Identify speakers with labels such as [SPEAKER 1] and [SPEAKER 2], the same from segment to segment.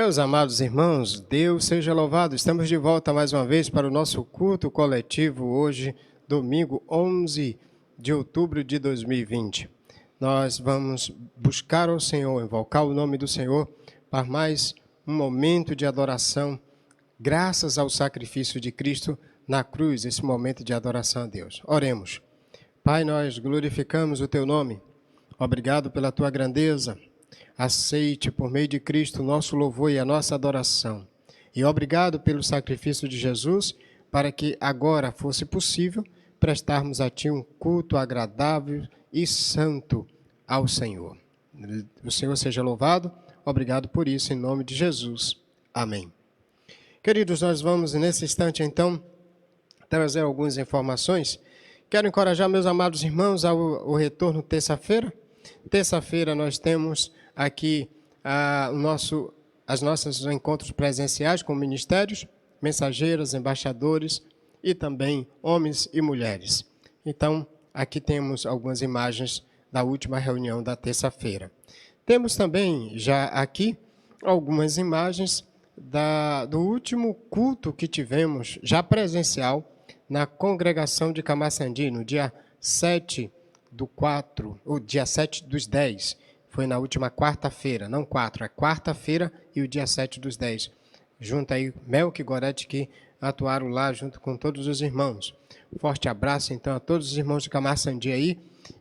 [SPEAKER 1] Meus amados irmãos, Deus seja louvado. Estamos de volta mais uma vez para o nosso culto coletivo hoje, domingo 11 de outubro de 2020. Nós vamos buscar o Senhor, invocar o nome do Senhor para mais um momento de adoração, graças ao sacrifício de Cristo na cruz, esse momento de adoração a Deus. Oremos. Pai, nós glorificamos o Teu nome. Obrigado pela Tua grandeza. Aceite, por meio de Cristo, o nosso louvor e a nossa adoração. E obrigado pelo sacrifício de Jesus, para que agora fosse possível prestarmos a Ti um culto agradável e santo ao Senhor. O Senhor seja louvado. Obrigado por isso, em nome de Jesus. Amém. Queridos, nós vamos nesse instante, então, trazer algumas informações. Quero encorajar meus amados irmãos ao retorno terça-feira. Terça-feira nós temos aqui os nossos encontros presenciais com ministérios, mensageiros, embaixadores e também homens e mulheres. Então, aqui temos algumas imagens da última reunião da terça-feira. Temos também já aqui algumas imagens do último culto que tivemos, já presencial, na congregação de Camaçandi, no dia 7 do 4, o dia 7 dos 10, foi na última quarta-feira, não 4, é quarta-feira e o dia 7 dos 10. Junto aí, Melk e Gorete, que atuaram lá junto com todos os irmãos. Forte abraço, então, a todos os irmãos de Camaçandi aí,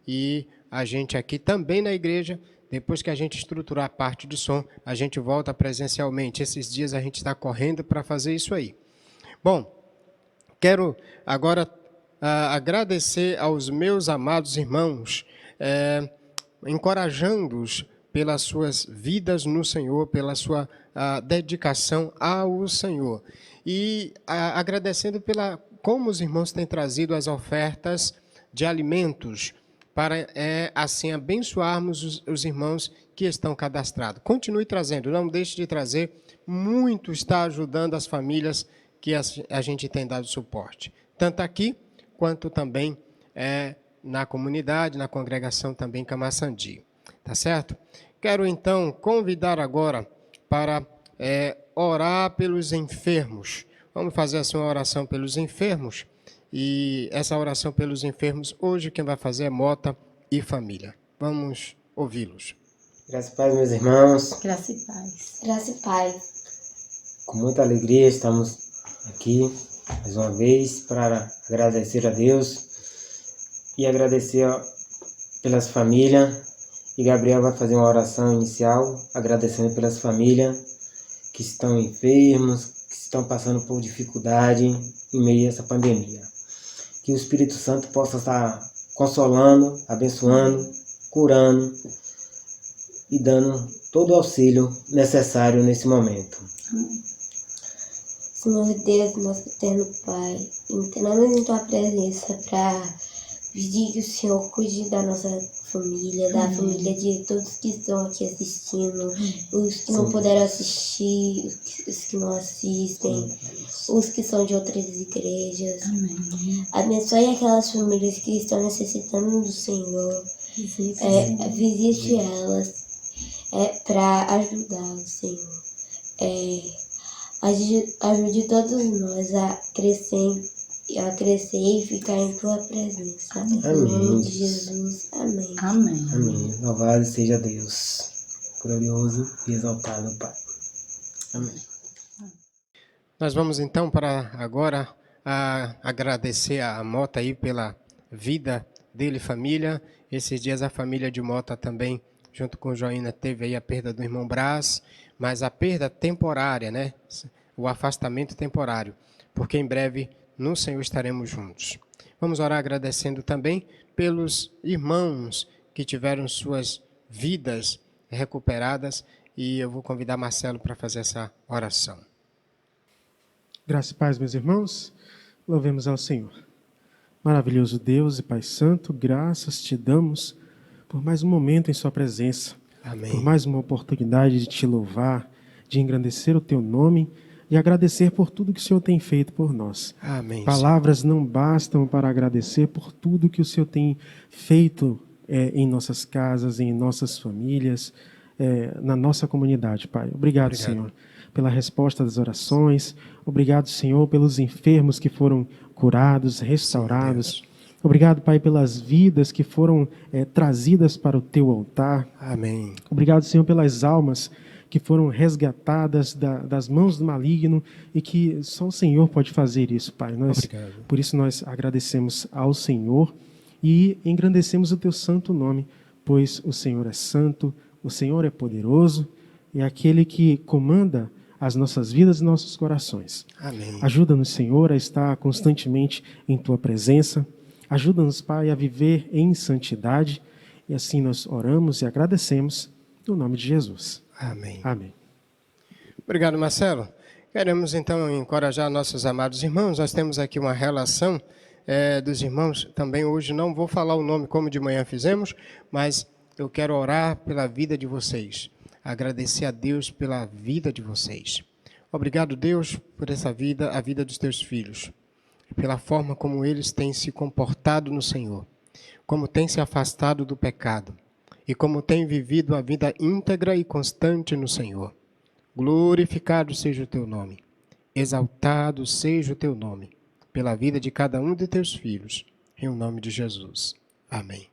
[SPEAKER 1] e a gente aqui também na igreja. Depois que a gente estruturar a parte de som, a gente volta presencialmente. Esses dias a gente está correndo para fazer isso aí. Bom, quero agora agradecer aos meus amados irmãos, encorajando-os pelas suas vidas no Senhor, pela sua dedicação ao Senhor. E agradecendo como os irmãos têm trazido as ofertas de alimentos, para assim abençoarmos os irmãos que estão cadastrados. Continue trazendo, não deixe de trazer. Muito está ajudando as famílias que a gente tem dado suporte. Tanto aqui, quanto também na comunidade, na congregação também Camaçandi. Tá certo? Quero então convidar agora para orar pelos enfermos. Vamos fazer assim uma oração pelos enfermos. E essa oração pelos enfermos, hoje quem vai fazer é Mota e família. Vamos ouvi-los.
[SPEAKER 2] Graça e paz, meus irmãos.
[SPEAKER 3] Graça e paz.
[SPEAKER 4] Graça e paz.
[SPEAKER 2] Com muita alegria estamos aqui mais uma vez para agradecer a Deus e agradecer pelas famílias. E Gabriel vai fazer uma oração inicial, agradecendo pelas famílias que estão enfermos, que estão passando por dificuldade em meio a essa pandemia. Que o Espírito Santo possa estar consolando, abençoando, curando e dando todo o auxílio necessário nesse momento.
[SPEAKER 4] Amém. Senhor Deus, nosso eterno Pai, entramos em Tua presença para pedir que o Senhor cuide da nossa família, da família de todos que estão aqui assistindo, os que não puderam assistir, os que não assistem, os que são de outras igrejas.
[SPEAKER 3] Amém.
[SPEAKER 4] Abençoe aquelas famílias que estão necessitando do Senhor. Visite elas para ajudar o Senhor. Ajude todos nós a crescer e ficar em Tua presença.
[SPEAKER 2] Amém.
[SPEAKER 4] Em nome de Jesus. Amém.
[SPEAKER 3] Amém.
[SPEAKER 2] Amém. Louvado seja Deus, glorioso e exaltado Pai. Amém.
[SPEAKER 1] Nós vamos então para agora agradecer a Mota aí pela vida dele e família. Esses dias a família de Mota também, junto com Joína, teve aí a perda do irmão Brás, mas a perda temporária, né? O afastamento temporário, porque em breve no Senhor estaremos juntos. Vamos orar agradecendo também pelos irmãos que tiveram suas vidas recuperadas, e eu vou convidar Marcelo para fazer essa oração.
[SPEAKER 5] Graça e paz, meus irmãos, louvemos ao Senhor. Maravilhoso Deus e Pai Santo, graças te damos por mais um momento em sua presença.
[SPEAKER 1] Amém.
[SPEAKER 5] Por mais uma oportunidade de te louvar, de engrandecer o teu nome e agradecer por tudo que o Senhor tem feito por nós.
[SPEAKER 1] Amém.
[SPEAKER 5] Palavras não bastam para agradecer por tudo que o Senhor tem feito em nossas casas, em nossas famílias, na nossa comunidade, Pai. Obrigado, Senhor, pela resposta das orações. Obrigado, Senhor, pelos enfermos que foram curados, restaurados. Obrigado, Pai, pelas vidas que foram trazidas para o Teu altar.
[SPEAKER 1] Amém.
[SPEAKER 5] Obrigado, Senhor, pelas almas que foram resgatadas das mãos do maligno e que só o Senhor pode fazer isso, Pai. Por isso nós agradecemos ao Senhor e engrandecemos o Teu santo nome, pois o Senhor é santo, o Senhor é poderoso e é aquele que comanda as nossas vidas e nossos corações.
[SPEAKER 1] Amém.
[SPEAKER 5] Ajuda-nos, Senhor, a estar constantemente em Tua presença. Ajuda-nos, Pai, a viver em santidade. E assim nós oramos e agradecemos no nome de Jesus.
[SPEAKER 1] Amém.
[SPEAKER 5] Amém.
[SPEAKER 1] Obrigado, Marcelo. Queremos, então, encorajar nossos amados irmãos. Nós temos aqui uma relação dos irmãos. Também hoje não vou falar o nome como de manhã fizemos, mas eu quero orar pela vida de vocês. Agradecer a Deus pela vida de vocês. Obrigado, Deus, por essa vida, a vida dos teus filhos. Pela forma como eles têm se comportado no Senhor, como têm se afastado do pecado e como têm vivido a vida íntegra e constante no Senhor. Glorificado seja o teu nome, exaltado seja o teu nome, pela vida de cada um de teus filhos, em nome de Jesus. Amém.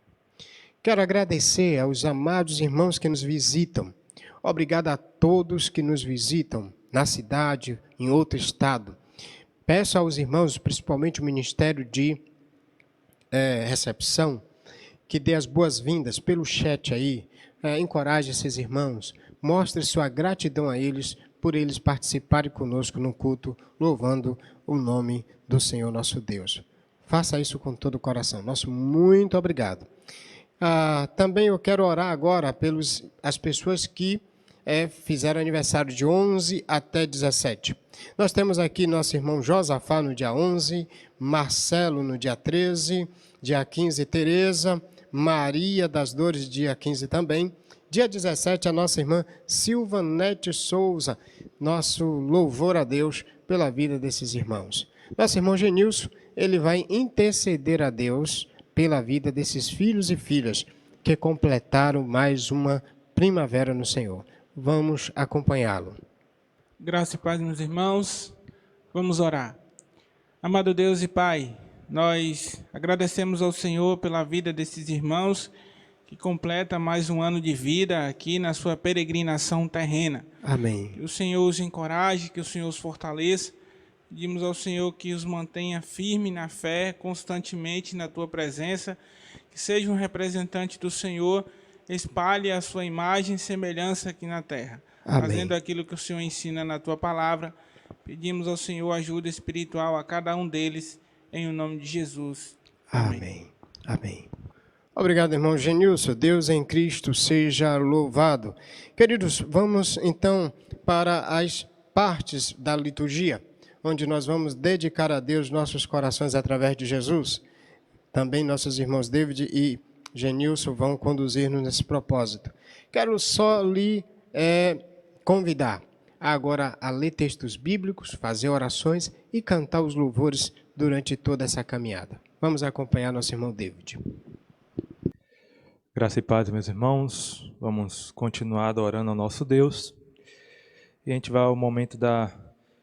[SPEAKER 1] Quero agradecer aos amados irmãos que nos visitam. Obrigado a todos que nos visitam na cidade, em outro estado. Peço aos irmãos, principalmente o Ministério de Recepção, que dê as boas-vindas pelo chat aí, encoraje esses irmãos, mostre sua gratidão a eles, por eles participarem conosco no culto, louvando o nome do Senhor nosso Deus. Faça isso com todo o coração. Nosso muito obrigado. Também eu quero orar agora pelas pessoas que fizeram aniversário de 11 até 17. Nós temos aqui nosso irmão Josafá no dia 11, Marcelo no dia 13, dia 15 Tereza, Maria das Dores dia 15 também. Dia 17 a nossa irmã Silvanete Souza. Nosso louvor a Deus pela vida desses irmãos. Nosso irmão Genilson, ele vai interceder a Deus pela vida desses filhos e filhas que completaram mais uma primavera no Senhor. Vamos acompanhá-lo.
[SPEAKER 3] Graça e paz, meus irmãos. Vamos orar. Amado Deus e Pai, nós agradecemos ao Senhor pela vida desses irmãos que completa mais um ano de vida aqui na sua peregrinação terrena.
[SPEAKER 1] Amém.
[SPEAKER 3] Que o Senhor os encoraje, que o Senhor os fortaleça. Pedimos ao Senhor que os mantenha firme na fé, constantemente na Tua presença, que seja um representante do Senhor, espalhe a sua imagem e semelhança aqui na terra. Amém. Fazendo aquilo que o Senhor ensina na Tua palavra. Pedimos ao Senhor ajuda espiritual a cada um deles, em nome de Jesus.
[SPEAKER 1] Amém. Amém. Obrigado, irmão Genilson. Deus em Cristo seja louvado. Queridos, vamos então para as partes da liturgia, onde nós vamos dedicar a Deus nossos corações através de Jesus. Também nossos irmãos David e Genilson vão conduzir-nos nesse propósito. Quero só lhe convidar agora a ler textos bíblicos, fazer orações e cantar os louvores durante toda essa caminhada. Vamos acompanhar nosso irmão David.
[SPEAKER 6] Graça e paz, meus irmãos. Vamos continuar adorando ao nosso Deus. E a gente vai ao momento da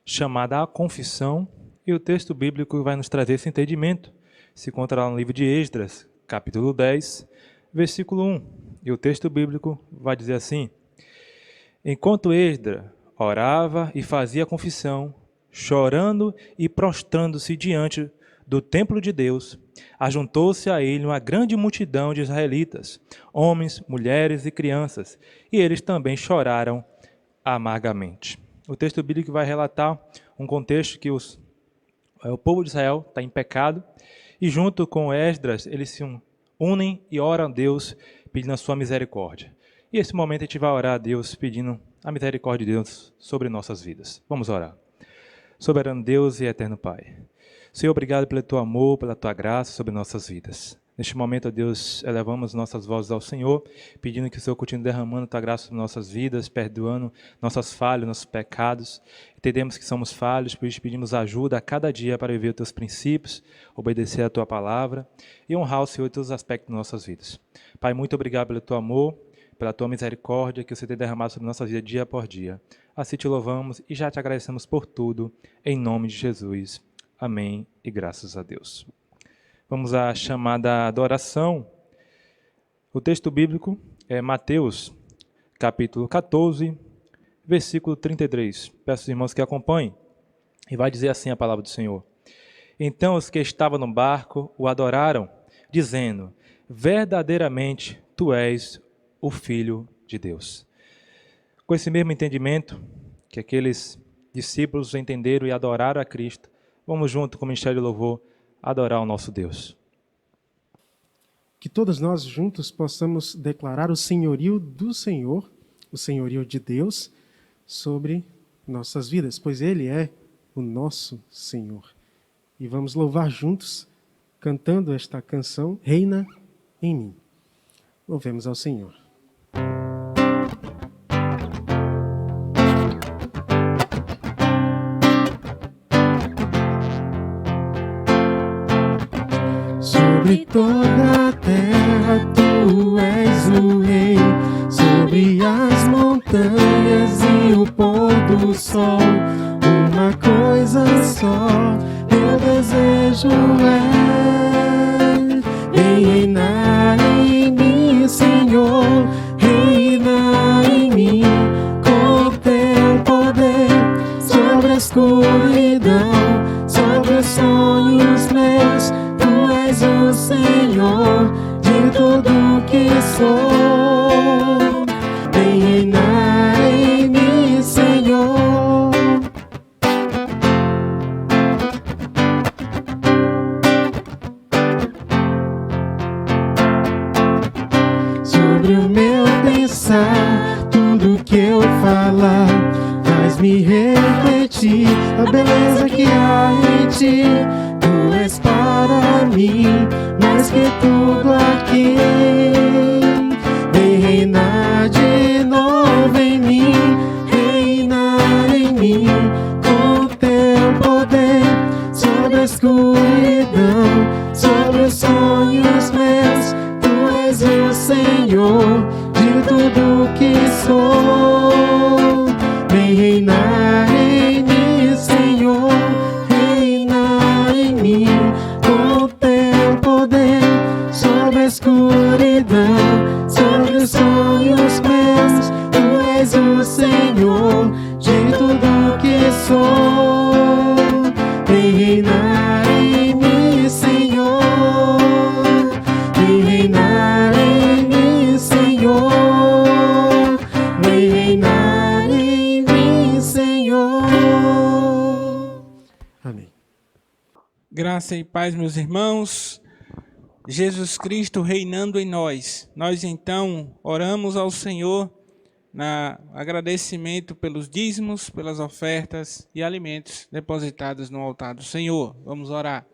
[SPEAKER 6] chamada à confissão. E o texto bíblico vai nos trazer esse entendimento. Se encontra lá no livro de Esdras, capítulo 10, versículo 1. E o texto bíblico vai dizer assim: Enquanto Esdras orava e fazia confissão, chorando e prostrando-se diante do templo de Deus, ajuntou-se a ele uma grande multidão de israelitas, homens, mulheres e crianças, e eles também choraram amargamente. O texto bíblico vai relatar um contexto que o povo de Israel está em pecado, e junto com Esdras, eles se unem e oram a Deus, pedindo a sua misericórdia. E nesse momento a gente vai orar a Deus, pedindo a misericórdia de Deus sobre nossas vidas. Vamos orar. Soberano Deus e eterno Pai, Senhor, obrigado pelo Teu amor, pela Tua graça sobre nossas vidas. Neste momento, ó Deus, elevamos nossas vozes ao Senhor, pedindo que o Senhor continue derramando Tua graça sobre nossas vidas, perdoando nossas falhas, nossos pecados. Entendemos que somos falhos, por isso pedimos ajuda a cada dia para viver os Teus princípios, obedecer a Tua palavra e honrar o Senhor em todos os aspectos de nossas vidas. Pai, muito obrigado pelo Teu amor, pela tua misericórdia que você tem derramado sobre nossa vida dia por dia. Assim te louvamos e já te agradecemos por tudo, em nome de Jesus. Amém e graças a Deus. Vamos à chamada adoração. O texto bíblico é Mateus, capítulo 14, versículo 33. Peço aos irmãos que acompanhem. E vai dizer assim a palavra do Senhor. Então os que estavam no barco o adoraram, dizendo: verdadeiramente tu és o Filho de Deus. Com esse mesmo entendimento que aqueles discípulos entenderam e adoraram a Cristo, vamos junto com o Ministério de Louvor adorar o nosso Deus.
[SPEAKER 5] Que todos nós juntos possamos declarar o senhorio do Senhor, o senhorio de Deus, sobre nossas vidas, pois Ele é o nosso Senhor. E vamos louvar juntos, cantando esta canção, Reina em mim. Louvemos ao Senhor. Sobre toda a terra tu és o Rei, sobre as montanhas e o pôr do sol, uma coisa só eu desejo vem reinar em mim, Senhor, reina em mim, com teu poder sobre a escuridão, sobre os sonhos meus. Tu és o Senhor de tudo que sou. Vem reinar em mim, Senhor. Sobre o meu pensar, tudo que eu falar, faz-me refletir a beleza que há em ti. Tu és para mim mais que tudo aqui. Vem reinar de novo em mim, reinar em mim, com teu poder sobre a escuridão, sobre os sonhos meus. Tu és o Senhor de tudo que sou. Vem reinar em mim, Senhor, reinar em mim, com teu poder sobre a escuridão, sobre os sonhos meus. Tu és o Senhor de tudo que sou. Vem reinar em mim, Senhor, vem reinar em mim, Senhor, vem reinar em mim, Senhor. Amém.
[SPEAKER 3] Graça e paz, meus irmãos. Jesus Cristo reinando em nós. Nós então oramos ao Senhor na agradecimento pelos dízimos, pelas ofertas e alimentos depositados no altar do Senhor. Vamos orar.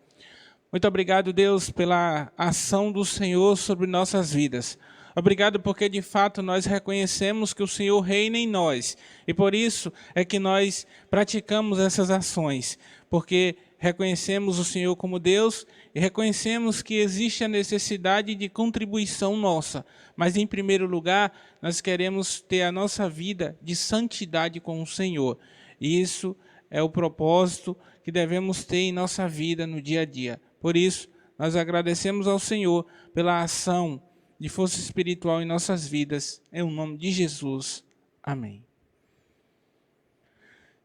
[SPEAKER 3] Muito obrigado, Deus, pela ação do Senhor sobre nossas vidas. Obrigado porque, de fato, nós reconhecemos que o Senhor reina em nós. E por isso é que nós praticamos essas ações. Porque reconhecemos o Senhor como Deus e reconhecemos que existe a necessidade de contribuição nossa. Mas, em primeiro lugar, nós queremos ter a nossa vida de santidade com o Senhor. E isso é o propósito que devemos ter em nossa vida no dia a dia. Por isso, nós agradecemos ao Senhor pela ação de força espiritual em nossas vidas. Em nome de Jesus. Amém.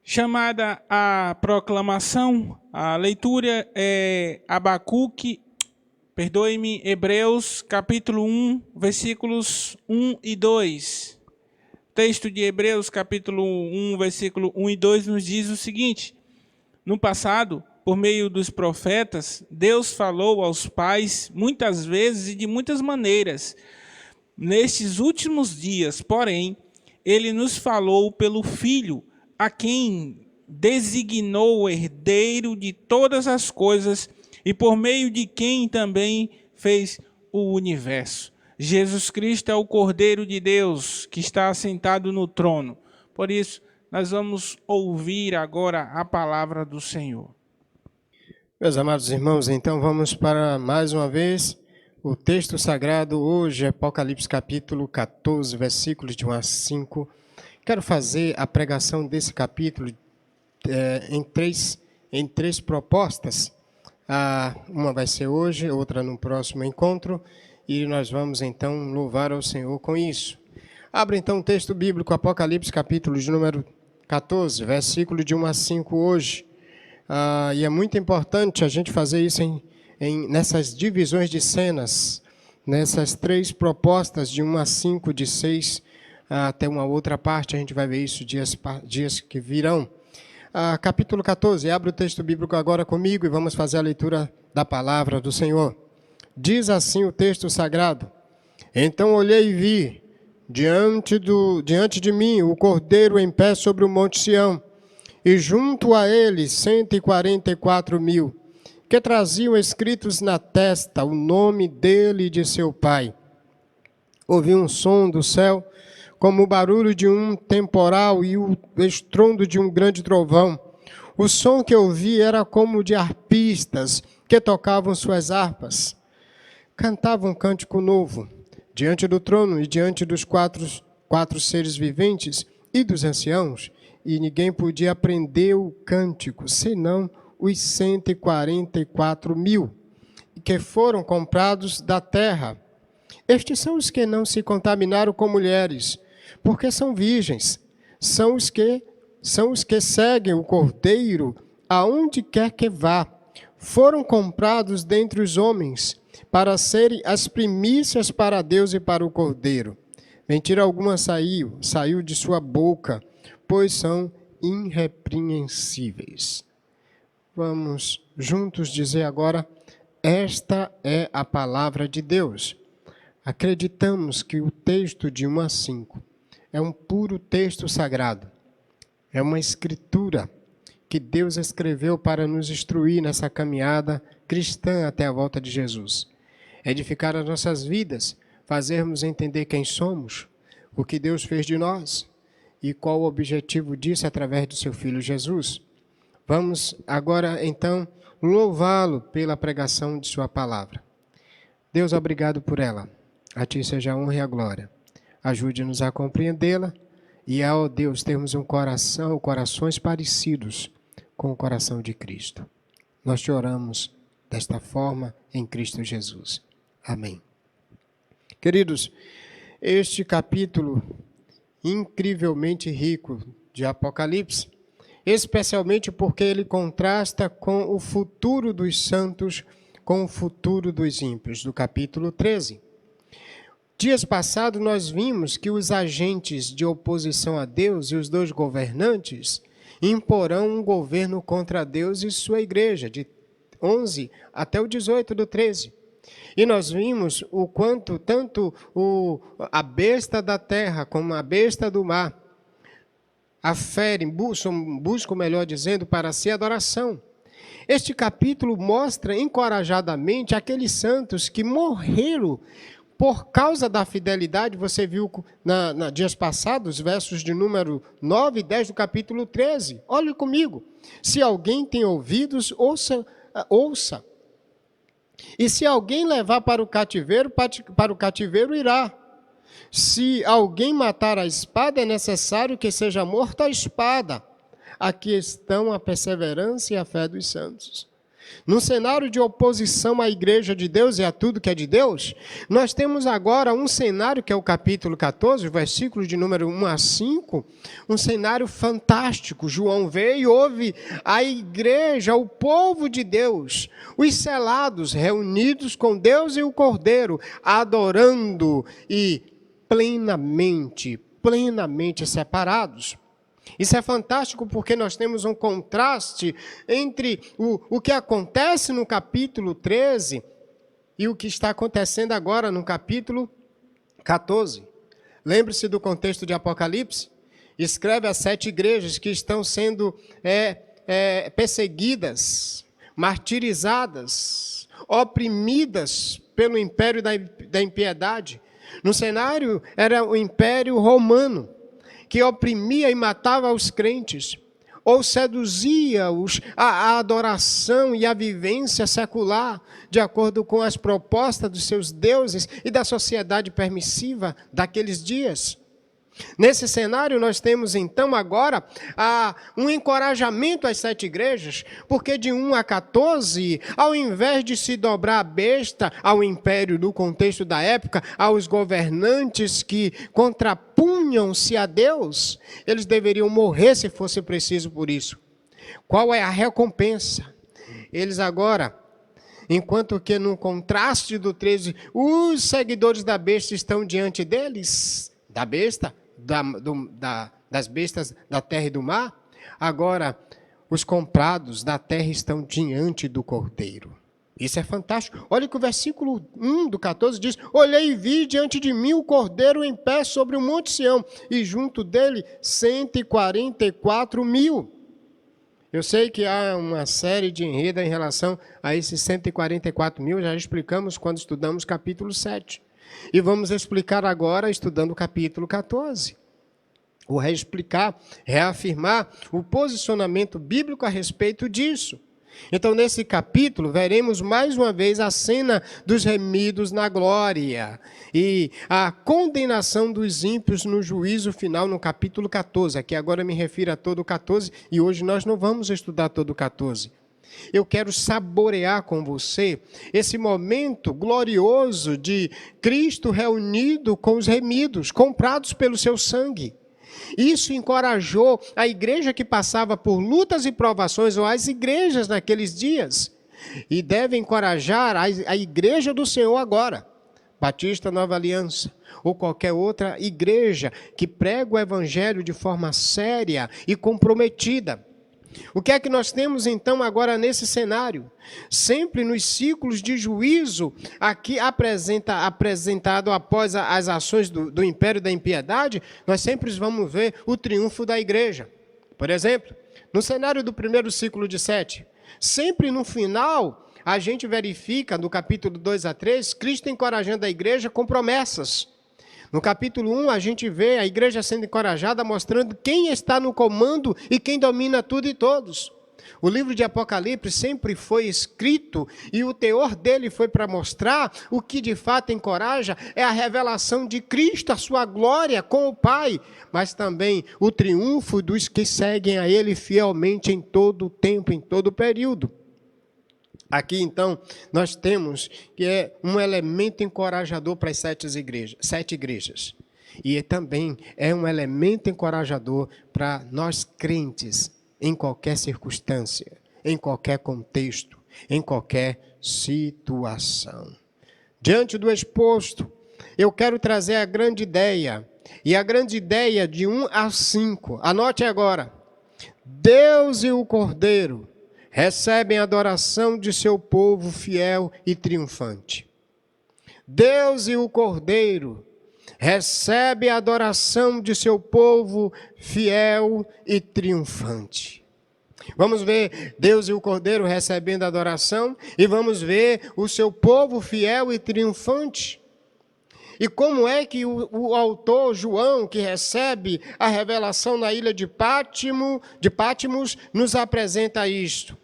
[SPEAKER 3] Chamada a proclamação, a leitura é Hebreus, capítulo 1, versículos 1 e 2. O texto de Hebreus, capítulo 1, versículo 1 e 2, nos diz o seguinte: no passado, por meio dos profetas, Deus falou aos pais muitas vezes e de muitas maneiras. Nestes últimos dias, porém, ele nos falou pelo Filho, a quem designou o herdeiro de todas as coisas e por meio de quem também fez o universo. Jesus Cristo é o Cordeiro de Deus que está assentado no trono. Por isso, nós vamos ouvir agora a palavra do Senhor.
[SPEAKER 1] Meus amados irmãos, então vamos para mais uma vez O texto sagrado hoje é Apocalipse capítulo 14, versículos de 1 a 5. Quero fazer a pregação desse capítulo em três propostas. Uma vai ser hoje, outra no próximo encontro, e nós vamos então louvar ao Senhor com isso. Abra então o texto bíblico, Apocalipse capítulo de número 14, versículo de 1 a 5 hoje. E é muito importante a gente fazer isso nessas divisões de cenas, nessas três propostas de 1 a 5, de 6 até uma outra parte, a gente vai ver isso dias que virão. Capítulo 14, abre o texto bíblico agora comigo e vamos fazer a leitura da palavra do Senhor. Diz assim o texto sagrado: Então olhei e vi, diante de mim, o Cordeiro em pé sobre o monte Sião, e junto a ele 144.000, que traziam escritos na testa o nome dele e de seu pai. Ouvi um som do céu, como o barulho de um temporal e o estrondo de um grande trovão. O som que ouvi era como de arpistas que tocavam suas harpas. Cantavam um cântico novo, diante do trono e diante dos quatro seres viventes e dos anciãos, e ninguém podia aprender o cântico, senão os 144.000, que foram comprados da terra. Estes são os que não se contaminaram com mulheres, porque são virgens. São os que seguem o Cordeiro aonde quer que vá. Foram comprados dentre os homens, para serem as primícias para Deus e para o Cordeiro. Mentira alguma saiu de sua boca, pois são irrepreensíveis. Vamos juntos dizer agora: esta é a palavra de Deus. Acreditamos que o texto de 1 a 5 é um puro texto sagrado. É uma escritura que Deus escreveu para nos instruir nessa caminhada cristã até a volta de Jesus. Edificar as nossas vidas, fazermos entender quem somos, o que Deus fez de nós e qual o objetivo disso através do seu Filho Jesus. Vamos agora, então, louvá-lo pela pregação de sua palavra. Deus, obrigado por ela. A ti seja a honra e a glória. Ajude-nos a compreendê-la e, ó Deus, termos corações parecidos com o coração de Cristo. Nós te oramos desta forma em Cristo Jesus. Amém. Queridos, este capítulo incrivelmente rico de Apocalipse, especialmente porque ele contrasta com o futuro dos santos, com o futuro dos ímpios, do capítulo 13. Dias passados nós vimos que os agentes de oposição a Deus e os dois governantes imporão um governo contra Deus e sua igreja, de 11 até o 18 do 13. E nós vimos o quanto tanto a besta da terra como a besta do mar aferem, buscam, melhor dizendo, para si adoração. Este capítulo mostra encorajadamente aqueles santos que morreram por causa da fidelidade. Você viu dias passados, versos de número 9 e 10 do capítulo 13. Olhe comigo. Se alguém tem ouvidos, ouça. E se alguém levar para o cativeiro irá. Se alguém matar a espada, é necessário que seja morto a espada. Aqui estão a perseverança e a fé dos santos. Num cenário de oposição à igreja de Deus e a tudo que é de Deus, nós temos agora um cenário que é o capítulo 14, versículos de número 1 a 5, um cenário fantástico. João veio e ouve a igreja, o povo de Deus, os selados, reunidos com Deus e o Cordeiro, adorando e plenamente separados. Isso é fantástico porque nós temos um contraste entre o que acontece no capítulo 13 e o que está acontecendo agora no capítulo 14. Lembre-se do contexto de Apocalipse. Escreve as 7 igrejas que estão sendo perseguidas, martirizadas, oprimidas pelo império da impiedade. No cenário era o Império Romano, que oprimia e matava os crentes. ou seduzia-os à adoração e à vivência secular, de acordo com as propostas dos seus deuses e da sociedade permissiva daqueles dias. Nesse cenário, nós temos então agora um encorajamento às 7 igrejas, porque de 1 a 14, ao invés de se dobrar a besta ao império no contexto da época, aos governantes que contrapunham-se a Deus, eles deveriam morrer se fosse preciso por isso. Qual é a recompensa? Eles agora, enquanto que no contraste do 13, os seguidores da besta estão diante deles, da besta, das bestas da terra e do mar, agora os comprados da terra estão diante do Cordeiro. Isso é fantástico. Olha que o versículo 1 do 14 diz: olhei e vi diante de mim o Cordeiro em pé sobre o monte Sião, e junto dele 144 mil. Eu sei que há uma série de enredo em relação a esses 144 mil, já explicamos quando estudamos capítulo 7. E vamos explicar agora, estudando o capítulo 14. Vou reexplicar, reafirmar o posicionamento bíblico a respeito disso. Então, nesse capítulo, veremos mais uma vez a cena dos remidos na glória e a condenação dos ímpios no juízo final no capítulo 14. Aqui agora me refiro a todo o 14 e hoje nós não vamos estudar todo o 14. Eu quero saborear com você esse momento glorioso de Cristo reunido com os remidos, comprados pelo seu sangue. Isso encorajou a igreja que passava por lutas e provações, ou as igrejas naqueles dias, e deve encorajar a igreja do Senhor agora, Batista Nova Aliança, ou qualquer outra igreja que prega o evangelho de forma séria e comprometida. O que é que nós temos então agora nesse cenário? Sempre nos ciclos de juízo, aqui apresentado após as ações do império da impiedade, nós sempre vamos ver o triunfo da igreja. Por exemplo, no cenário do primeiro ciclo de 7, sempre no final, a gente verifica, no capítulo 2 a 3, Cristo encorajando a igreja com promessas. No capítulo 1, a gente vê a igreja sendo encorajada, mostrando quem está no comando e quem domina tudo e todos. O livro de Apocalipse sempre foi escrito e o teor dele foi para mostrar o que de fato encoraja é a revelação de Cristo, a sua glória com o Pai, mas também o triunfo dos que seguem a Ele fielmente em todo o tempo, em todo o período. Aqui, então, nós temos que é um elemento encorajador para as 7 igrejas. E também é um elemento encorajador para nós crentes, em qualquer circunstância, em qualquer contexto, em qualquer situação. Diante do exposto, eu quero trazer a grande ideia. E a grande ideia de 1 a 5. Anote agora. Deus e o Cordeiro recebem a adoração de seu povo fiel e triunfante. Deus e o Cordeiro recebem a adoração de seu povo fiel e triunfante. Vamos ver Deus e o Cordeiro recebendo a adoração e vamos ver o seu povo fiel e triunfante. E como é que o autor João, que recebe a revelação na ilha de Patmos, nos apresenta isto?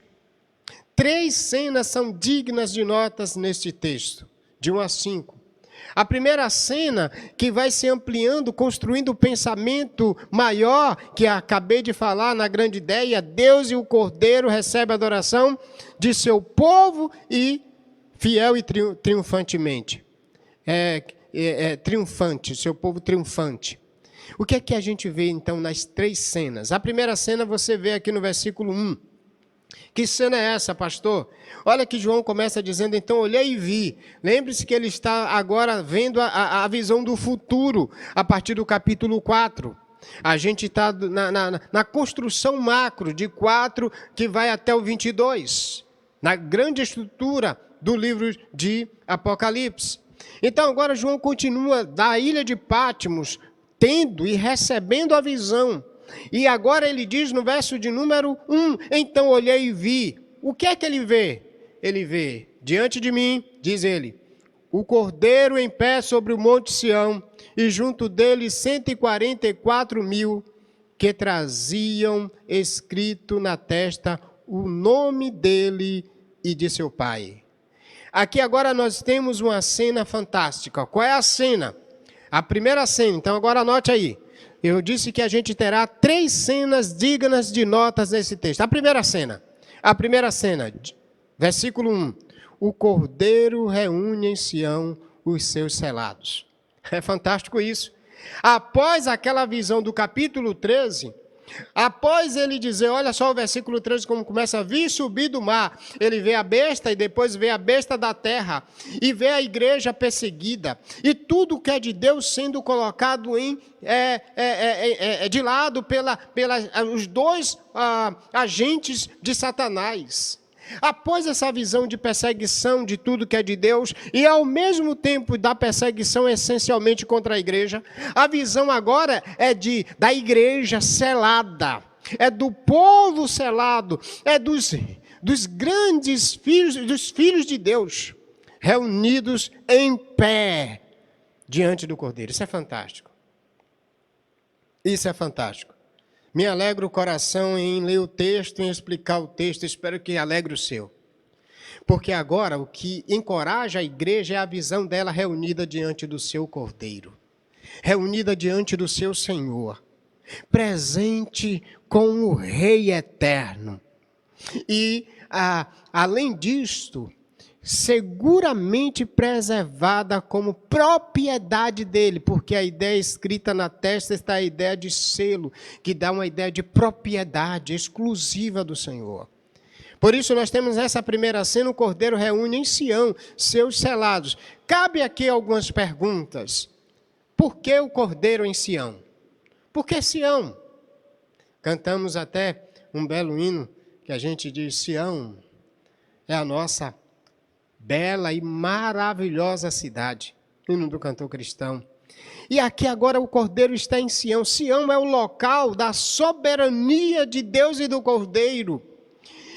[SPEAKER 1] 3 cenas são dignas de notas neste texto, de 1 a 5. A primeira cena, que vai se ampliando, construindo o pensamento maior, que acabei de falar na grande ideia, Deus e o Cordeiro recebem a adoração de seu povo e fiel e triunfantemente. Triunfante, seu povo triunfante. O que é que a gente vê, então, nas 3 cenas? A primeira cena você vê aqui no versículo 1. Que cena é essa, pastor? Olha que João começa dizendo, então olhei e vi. Lembre-se que ele está agora vendo a visão do futuro, a partir do capítulo 4. A gente está na construção macro de 4, que vai até o 22. Na grande estrutura do livro de Apocalipse. Então agora João continua da ilha de Patmos, tendo e recebendo a visão. E agora ele diz no verso de número 1, então olhei e vi. O que é que ele vê? Ele vê, diante de mim, diz ele, o Cordeiro em pé sobre o monte Sião, e junto dele 144 mil que traziam escrito na testa o nome dele e de seu pai. Aqui agora nós temos uma cena fantástica. Qual é a cena? A primeira cena, então agora anote aí. Eu disse que a gente terá 3 cenas dignas de notas nesse texto. A primeira cena, versículo 1. O cordeiro reúne em Sião os seus selados. É fantástico isso. Após aquela visão do capítulo 13, após ele dizer, olha só o versículo 13 como começa, vi subir do mar, ele vê a besta e depois vê a besta da terra e vê a igreja perseguida e tudo que é de Deus sendo colocado de lado pelos 2 agentes de Satanás. Após essa visão de perseguição de tudo que é de Deus e ao mesmo tempo da perseguição essencialmente contra a igreja, a visão agora é da igreja selada, é do povo selado, é dos grandes filhos, dos filhos de Deus, reunidos em pé diante do Cordeiro. Isso é fantástico. Isso é fantástico. Me alegra o coração em ler o texto, em explicar o texto, espero que alegre o seu. Porque agora o que encoraja a igreja é a visão dela reunida diante do seu Cordeiro, reunida diante do seu Senhor, presente com o Rei Eterno. E, além disto, seguramente preservada como propriedade dele, porque a ideia escrita na testa está a ideia de selo, que dá uma ideia de propriedade exclusiva do Senhor. Por isso nós temos essa primeira cena, o Cordeiro reúne em Sião seus selados. Cabe aqui algumas perguntas. Por que o Cordeiro em Sião? Por que Sião? Cantamos até um belo hino que a gente diz, Sião é a nossa bela e maravilhosa cidade, hino do cantor cristão. E aqui agora o Cordeiro está em Sião. Sião é o local da soberania de Deus e do Cordeiro.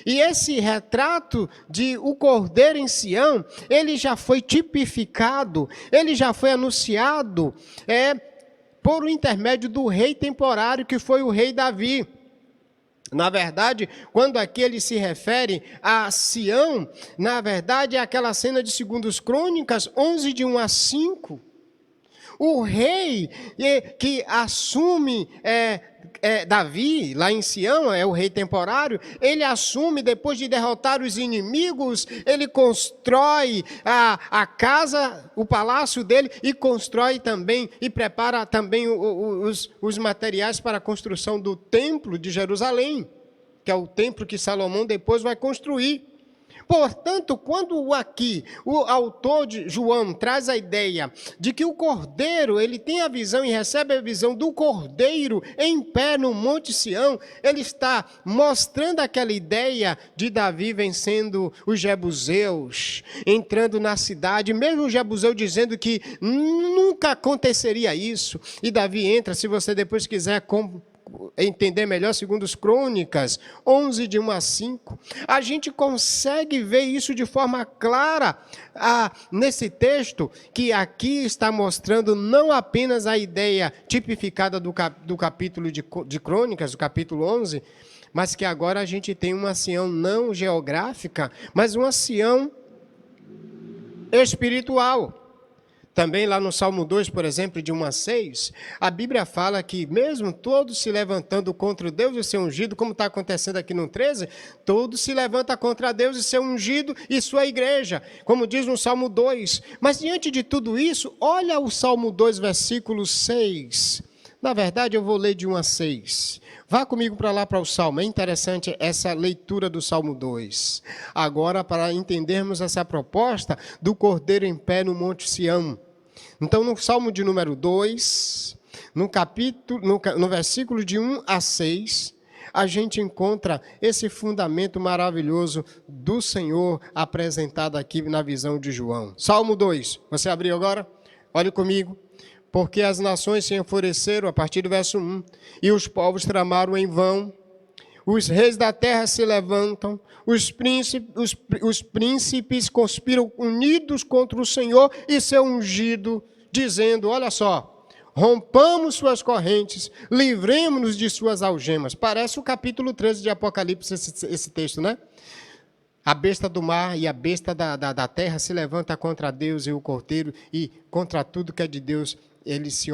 [SPEAKER 1] E esse retrato de o Cordeiro em Sião, ele já foi tipificado, ele já foi anunciado por intermédio do rei temporário, que foi o rei Davi. Na verdade, quando aqui ele se refere a Sião, na verdade é aquela cena de 2 Crônicas 11, de 1 a 5. O rei que assume Davi, lá em Sião, é o rei temporário, ele assume, depois de derrotar os inimigos, ele constrói a casa, o palácio dele, e constrói também, e prepara também os materiais para a construção do templo de Jerusalém, que é o templo que Salomão depois vai construir. Portanto, quando aqui o autor de João traz a ideia de que o Cordeiro, ele tem a visão e recebe a visão do Cordeiro em pé no Monte Sião, ele está mostrando aquela ideia de Davi vencendo os jebuseus, entrando na cidade, mesmo o jebuseu dizendo que nunca aconteceria isso, e Davi entra, se você depois quiser entender melhor, 2 Crônicas 11, de 1 a 5, a gente consegue ver isso de forma clara nesse texto, que aqui está mostrando não apenas a ideia tipificada do capítulo de Crônicas, do capítulo 11, mas que agora a gente tem uma Sião não geográfica, mas uma Sião espiritual. Também lá no Salmo 2, por exemplo, de 1 a 6, a Bíblia fala que mesmo todos se levantando contra Deus e seu ungido, como está acontecendo aqui no 13, todos se levantam contra Deus e seu ungido e sua igreja, como diz no Salmo 2. Mas diante de tudo isso, olha o Salmo 2, versículo 6. Na verdade, eu vou ler de 1 a 6. Vá comigo para lá, para o Salmo. É interessante essa leitura do Salmo 2. Agora, para entendermos essa proposta do Cordeiro em pé no Monte Sião. Então, no Salmo de número 2, no versículo de 1 a 6, a gente encontra esse fundamento maravilhoso do Senhor apresentado aqui na visão de João. Salmo 2, você abriu agora? Olhe comigo. Porque as nações se enfureceram, a partir do verso 1, e os povos tramaram em vão. Os reis da terra se levantam, os príncipes conspiram unidos contra o Senhor e seu ungido, dizendo, olha só, rompamos suas correntes, livremos-nos de suas algemas. Parece o capítulo 13 de Apocalipse esse texto, né? A besta do mar e a besta da terra se levanta contra Deus e o cordeiro, e contra tudo que é de Deus, ele se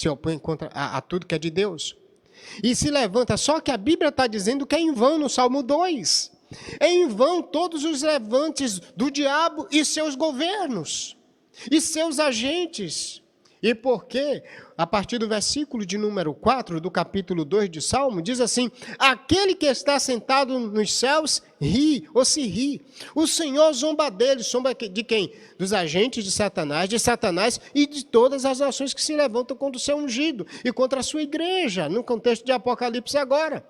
[SPEAKER 1] opõe contra a tudo que é de Deus. E se levanta, só que a Bíblia está dizendo que é em vão no Salmo 2. É em vão todos os levantes do diabo e seus governos, e seus agentes. E por quê? A partir do versículo de número 4 do capítulo 2 de Salmo, diz assim: aquele que está sentado nos céus ri, ou se ri. O Senhor zomba dele. Zomba de quem? Dos agentes de Satanás e de todas as nações que se levantam contra o seu ungido e contra a sua igreja, no contexto de Apocalipse agora.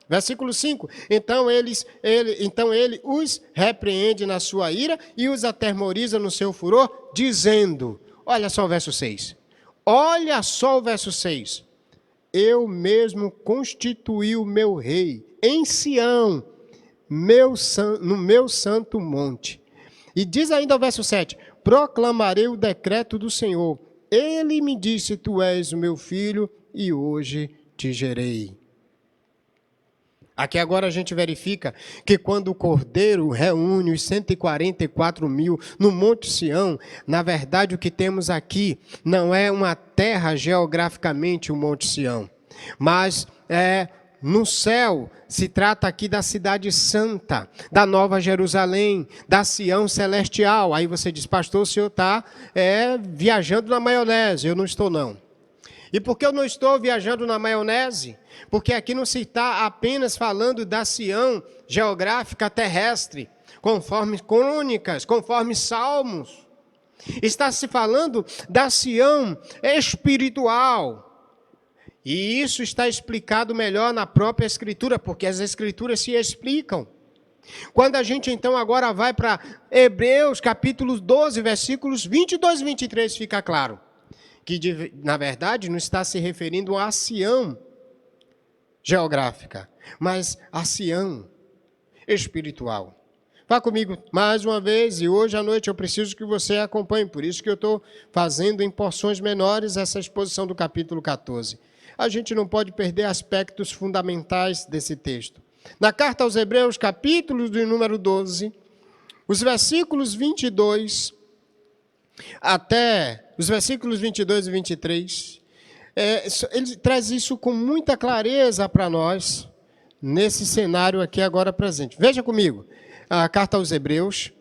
[SPEAKER 1] Versículo 5, então ele os repreende na sua ira e os atemoriza no seu furor, dizendo, olha só o verso 6, olha só o verso 6, eu mesmo constituí o meu rei em Sião, no meu santo monte. E diz ainda o verso 7, proclamarei o decreto do Senhor, ele me disse, tu és o meu filho e hoje te gerei. Aqui agora a gente verifica que quando o Cordeiro reúne os 144 mil no Monte Sião, na verdade o que temos aqui não é uma terra geograficamente o Monte Sião, mas no céu se trata aqui da cidade santa, da Nova Jerusalém, da Sião celestial. Aí você diz, pastor, o senhor está viajando na maionese. Eu não estou não. E por que eu não estou viajando na maionese? Porque aqui não se está apenas falando da Sião geográfica terrestre, conforme crônicas, conforme salmos. Está se falando da Sião espiritual. E isso está explicado melhor na própria Escritura, porque as Escrituras se explicam. Quando a gente então agora vai para Hebreus capítulo 12, versículos 22 e 23, fica claro que, na verdade, não está se referindo a Sião geográfica, mas a Sião espiritual. Vá comigo mais uma vez, e hoje à noite eu preciso que você acompanhe, por isso que eu estou fazendo em porções menores essa exposição do capítulo 14. A gente não pode perder aspectos fundamentais desse texto. Na carta aos Hebreus, capítulo de número 12, os versículos 22 até os versículos 22 e 23, ele traz isso com muita clareza para nós, nesse cenário aqui agora presente. Veja comigo, a carta aos Hebreus,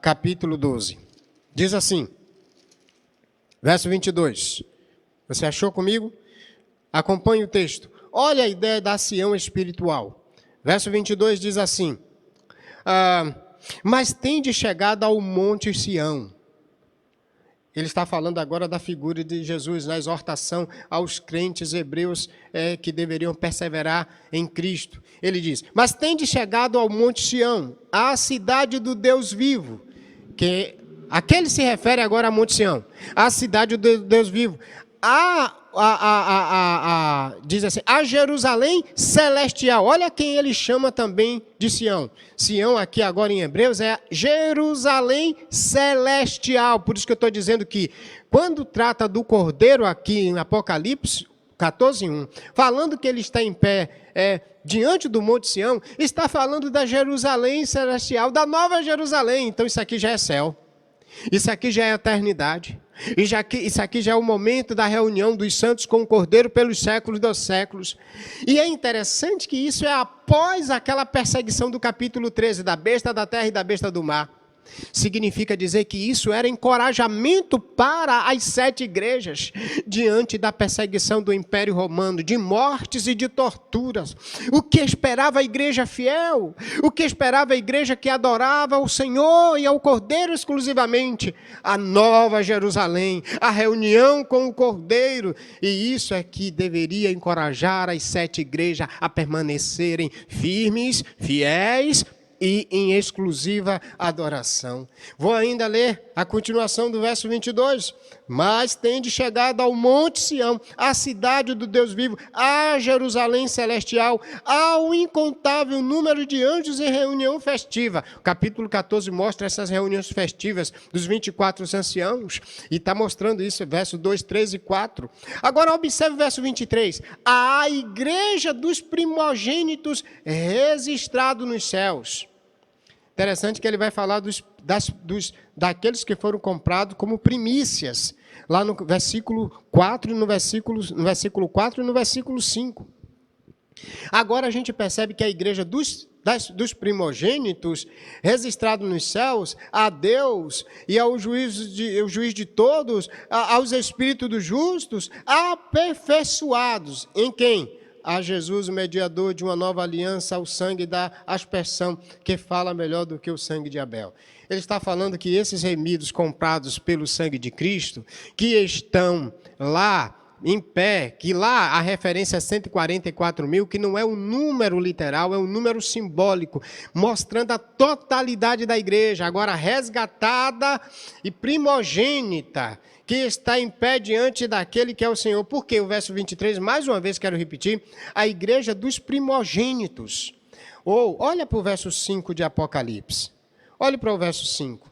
[SPEAKER 1] capítulo 12. Diz assim, verso 22. Você achou comigo? Acompanhe o texto. Olha a ideia da Sião espiritual. Verso 22 diz assim, mas tende chegado ao monte Sião. Ele está falando agora da figura de Jesus, na exortação aos crentes hebreus que deveriam perseverar em Cristo. Ele diz, mas tende chegado ao monte Sião, à cidade do Deus vivo, que aquele se refere agora a monte Sião, a cidade do Deus vivo, diz assim, a Jerusalém celestial. Olha quem ele chama também de Sião. Sião aqui agora em Hebreus é Jerusalém celestial. Por isso que eu estou dizendo que quando trata do Cordeiro aqui em Apocalipse 14:1, falando que ele está em pé diante do Monte Sião, está falando da Jerusalém celestial, da Nova Jerusalém. Então isso aqui já é céu. Isso aqui já é eternidade. Isso aqui já é o momento da reunião dos santos com o Cordeiro pelos séculos dos séculos. E é interessante que isso é após aquela perseguição do capítulo 13, da besta da terra e da besta do mar. Significa dizer que isso era encorajamento para as 7 igrejas diante da perseguição do Império Romano, de mortes e de torturas. O que esperava a igreja fiel? O que esperava a igreja que adorava o Senhor e ao Cordeiro exclusivamente? A Nova Jerusalém, a reunião com o Cordeiro. E isso é que deveria encorajar as 7 igrejas a permanecerem firmes, fiéis e em exclusiva adoração. Vou ainda ler a continuação do verso 22. Mas tende chegado ao Monte Sião, à cidade do Deus vivo, à Jerusalém celestial, ao incontável número de anjos em reunião festiva. O capítulo 14 mostra essas reuniões festivas dos 24 anciãos, e está mostrando isso, verso 2, 3 e 4. Agora observe o verso 23. A igreja dos primogênitos registrado nos céus. Interessante que ele vai falar daqueles que foram comprados como primícias, lá no versículo 4, no versículo 4 e no versículo 5. Agora a gente percebe que a igreja dos primogênitos, registrado nos céus, a Deus e ao juiz de todos, aos espíritos dos justos, aperfeiçoados. Em quem? A Jesus, o mediador de uma nova aliança, ao sangue da aspersão, que fala melhor do que o sangue de Abel. Ele está falando que esses remidos comprados pelo sangue de Cristo, que estão lá em pé, que lá a referência é 144 mil, que não é um número literal, é um número simbólico, mostrando a totalidade da igreja, agora resgatada e primogênita, que está em pé diante daquele que é o Senhor. Porque o verso 23, mais uma vez quero repetir, a igreja dos primogênitos. Olha para o verso 5 de Apocalipse. Olhe para o verso 5.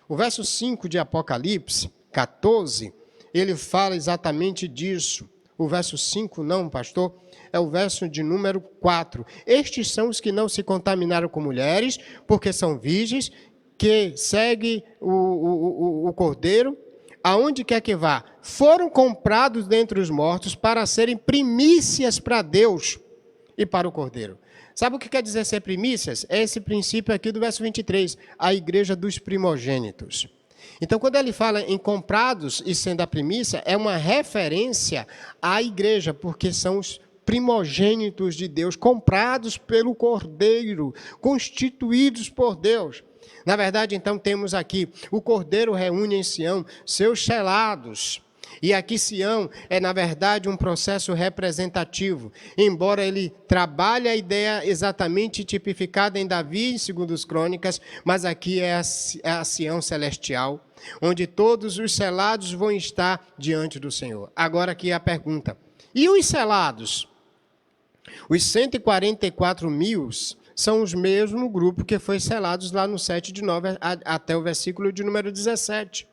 [SPEAKER 1] O verso 5 de Apocalipse 14, ele fala exatamente disso. O verso 5 não, pastor, é o verso de número 4. Estes são os que não se contaminaram com mulheres, porque são virgens, que seguem o Cordeiro, aonde quer que vá. Foram comprados dentre os mortos para serem primícias para Deus e para o Cordeiro. Sabe o que quer dizer ser primícias? É esse princípio aqui do verso 23, a igreja dos primogênitos. Então, quando ele fala em comprados e sendo a primícia, é uma referência à igreja, porque são os primogênitos de Deus, comprados pelo Cordeiro, constituídos por Deus. Na verdade, então, temos aqui, o Cordeiro reúne em Sião seus selados. E aqui Sião é, na verdade, um processo representativo. Embora ele trabalhe a ideia exatamente tipificada em Davi, segundo as Crônicas, mas aqui é a Sião celestial, onde todos os selados vão estar diante do Senhor. Agora aqui a pergunta. E os selados? Os 144 mil são os mesmo grupo que foi selados lá no 7 de 9 até o versículo de número 17.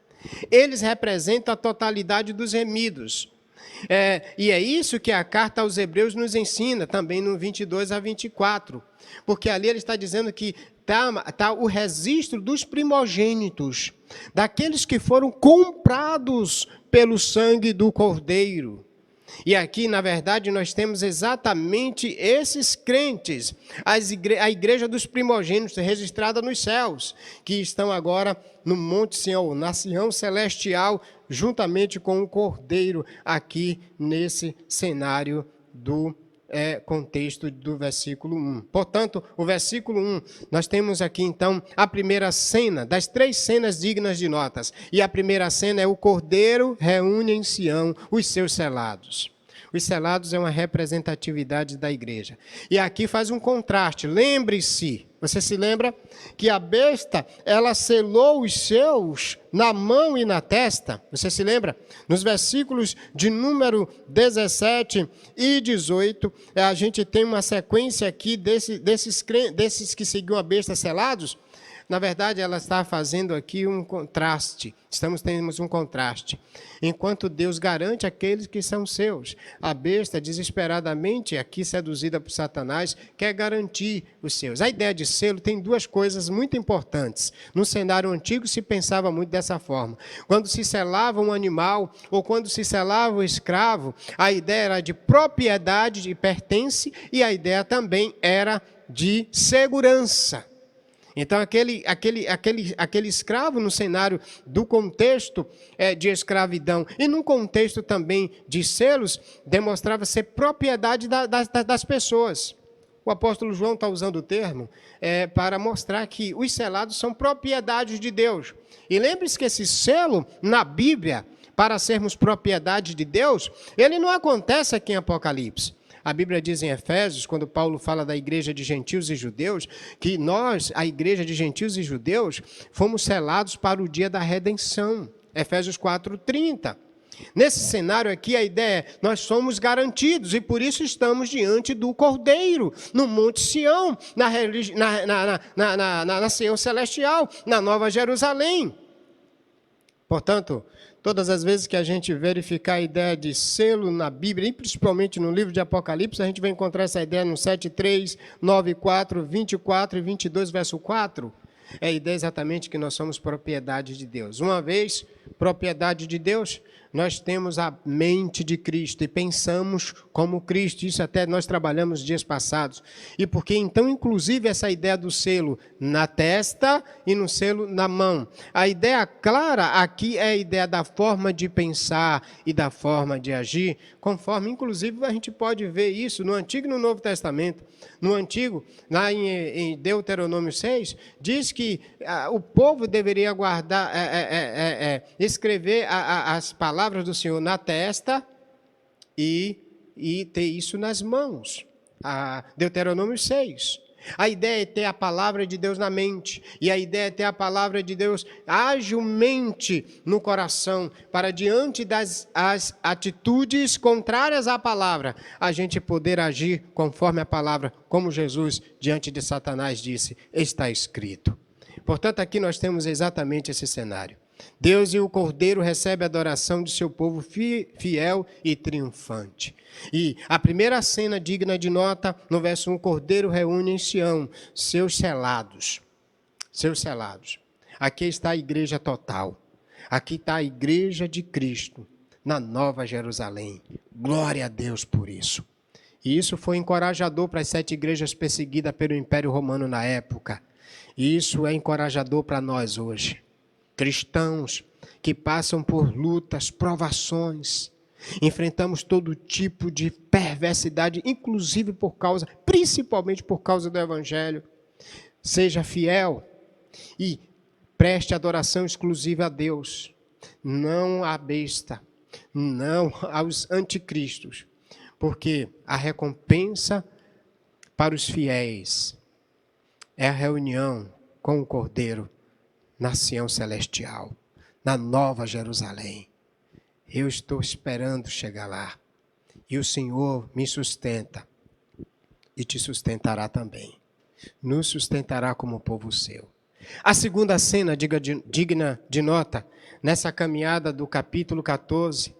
[SPEAKER 1] Eles representam a totalidade dos remidos. E é isso que a carta aos Hebreus nos ensina, também no 22 a 24. Porque ali ele está dizendo que está o registro dos primogênitos, daqueles que foram comprados pelo sangue do Cordeiro. E aqui, na verdade, nós temos exatamente esses crentes, a igreja dos primogênitos registrada nos céus, que estão agora no Monte Sião, na Sião celestial, juntamente com o Cordeiro, aqui nesse cenário do contexto do versículo 1. Portanto, o versículo 1, nós temos aqui, então, a primeira cena, das 3 cenas dignas de notas. E a primeira cena é o Cordeiro reúne em Sião os seus selados. Os selados é uma representatividade da igreja. E aqui faz um contraste. Lembre-se, você se lembra que a besta, ela selou os seus na mão e na testa? Você se lembra? Nos versículos de número 17 e 18, a gente tem uma sequência aqui desses que seguiam a besta selados. Na verdade, ela está fazendo aqui um contraste. Temos um contraste. Enquanto Deus garante aqueles que são seus, a besta, desesperadamente, aqui seduzida por Satanás, quer garantir os seus. A ideia de selo tem 2 coisas muito importantes. No cenário antigo se pensava muito dessa forma. Quando se selava um animal, ou quando se selava o escravo, a ideia era de propriedade, de pertence, e a ideia também era de segurança. Então, aquele escravo no cenário do contexto de escravidão e no contexto também de selos, demonstrava ser propriedade das pessoas. O apóstolo João está usando o termo para mostrar que os selados são propriedades de Deus. E lembre-se que esse selo, na Bíblia, para sermos propriedade de Deus, ele não acontece aqui em Apocalipse. A Bíblia diz em Efésios, quando Paulo fala da igreja de gentios e judeus, que nós, a igreja de gentios e judeus, fomos selados para o dia da redenção. Efésios 4:30. Nesse cenário aqui, a ideia é, nós somos garantidos e por isso estamos diante do Cordeiro, no Monte Sião, na Sião Celestial, na Nova Jerusalém. Portanto, todas as vezes que a gente verificar a ideia de selo na Bíblia, e principalmente no livro de Apocalipse, a gente vai encontrar essa ideia no 7:3, 9:4, 24 e 22, verso 4. É a ideia exatamente que nós somos propriedade de Deus. Uma vez propriedade de Deus, nós temos a mente de Cristo e pensamos como Cristo. Isso até nós trabalhamos dias passados. E porque então, inclusive, essa ideia do selo na testa e no selo na mão. A ideia clara aqui é a ideia da forma de pensar e da forma de agir, conforme, inclusive, a gente pode ver isso no Antigo e no Novo Testamento. No Antigo, lá em Deuteronômio 6, diz que o povo deveria guardar, escrever as palavras do Senhor na testa e ter isso nas mãos. Deuteronômio 6. A ideia é ter a palavra de Deus na mente. E a ideia é ter a palavra de Deus agilmente no coração, para diante das atitudes contrárias à palavra, a gente poder agir conforme a palavra, como Jesus diante de Satanás disse, está escrito. Portanto, aqui nós temos exatamente esse cenário. Deus e o Cordeiro recebem a adoração de seu povo fiel e triunfante. E a primeira cena digna de nota, no verso 1, o Cordeiro reúne em Sião seus selados. Seus selados. Aqui está a igreja total. Aqui está a igreja de Cristo, na Nova Jerusalém. Glória a Deus por isso. E isso foi encorajador para as 7 igrejas perseguidas pelo Império Romano na época. E isso é encorajador para nós hoje. Cristãos que passam por lutas, provações, enfrentamos todo tipo de perversidade, inclusive principalmente por causa do Evangelho. Seja fiel e preste adoração exclusiva a Deus, não à besta, não aos anticristos, porque a recompensa para os fiéis é a reunião com o Cordeiro na Sião Celestial, na Nova Jerusalém. Eu estou esperando chegar lá. E o Senhor me sustenta e te sustentará também. Nos sustentará como povo seu. A segunda cena digna de nota, nessa caminhada do capítulo 14,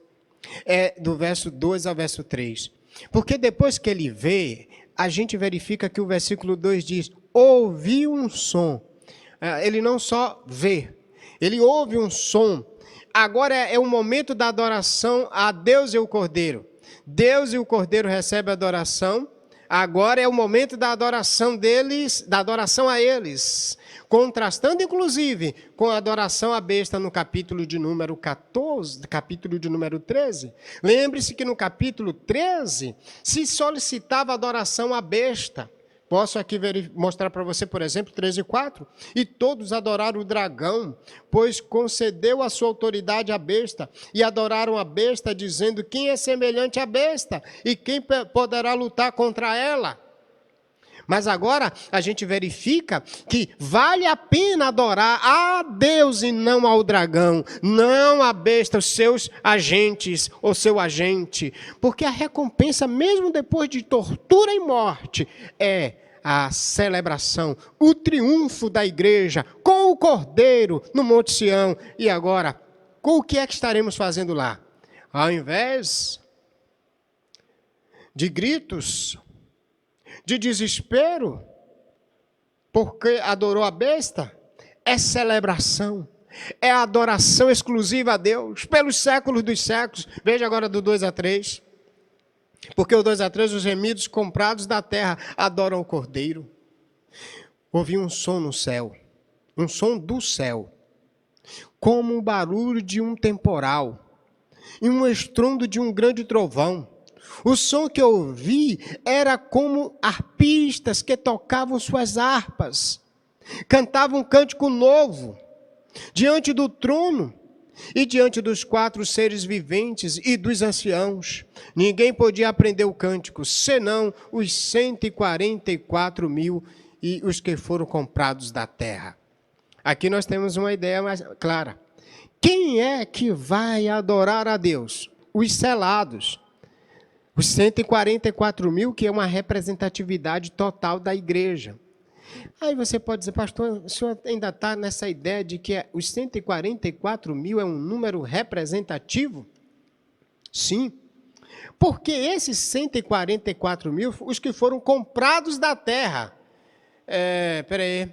[SPEAKER 1] é do verso 2 ao verso 3. Porque depois que ele vê, a gente verifica que o versículo 2 diz, ouviu um som. Ele não só vê, ele ouve um som. Agora é o momento da adoração a Deus e o Cordeiro. Deus e o Cordeiro recebem a adoração. Agora é o momento da adoração deles, da adoração a eles. Contrastando, inclusive, com a adoração à besta no capítulo de número 14, capítulo de número 13. Lembre-se que no capítulo 13 se solicitava adoração à besta. Posso aqui mostrar para você, por exemplo, 13:4. E todos adoraram o dragão, pois concedeu a sua autoridade à besta. E adoraram a besta, dizendo, quem é semelhante à besta? E quem poderá lutar contra ela? Mas agora a gente verifica que vale a pena adorar a Deus e não ao dragão, não à besta, os seus agentes, ou seu agente. Porque a recompensa, mesmo depois de tortura e morte, é a celebração, o triunfo da igreja com o Cordeiro no Monte Sião. E agora, o que é que estaremos fazendo lá? Ao invés de gritos, de desespero, porque adorou a besta, é celebração, é adoração exclusiva a Deus, pelos séculos dos séculos. Veja agora do 2 a 3. Porque o 2 a 3, os remidos comprados da terra adoram o Cordeiro. Ouvi um som no céu, um som do céu, como o barulho de um temporal, e um estrondo de um grande trovão. O som que eu ouvi era como arpistas que tocavam suas harpas, cantavam um cântico novo diante do trono E diante dos 4 seres viventes e dos anciãos, ninguém podia aprender o cântico, senão os 144 mil e os que foram comprados da terra. Aqui nós temos uma ideia mais clara. Quem é que vai adorar a Deus? Os selados. Os 144 mil, que é uma representatividade total da igreja. Aí você pode dizer, pastor, o senhor ainda está nessa ideia de que os 144 mil é um número representativo? Sim, porque esses 144 mil, os que foram comprados da terra. Peraí,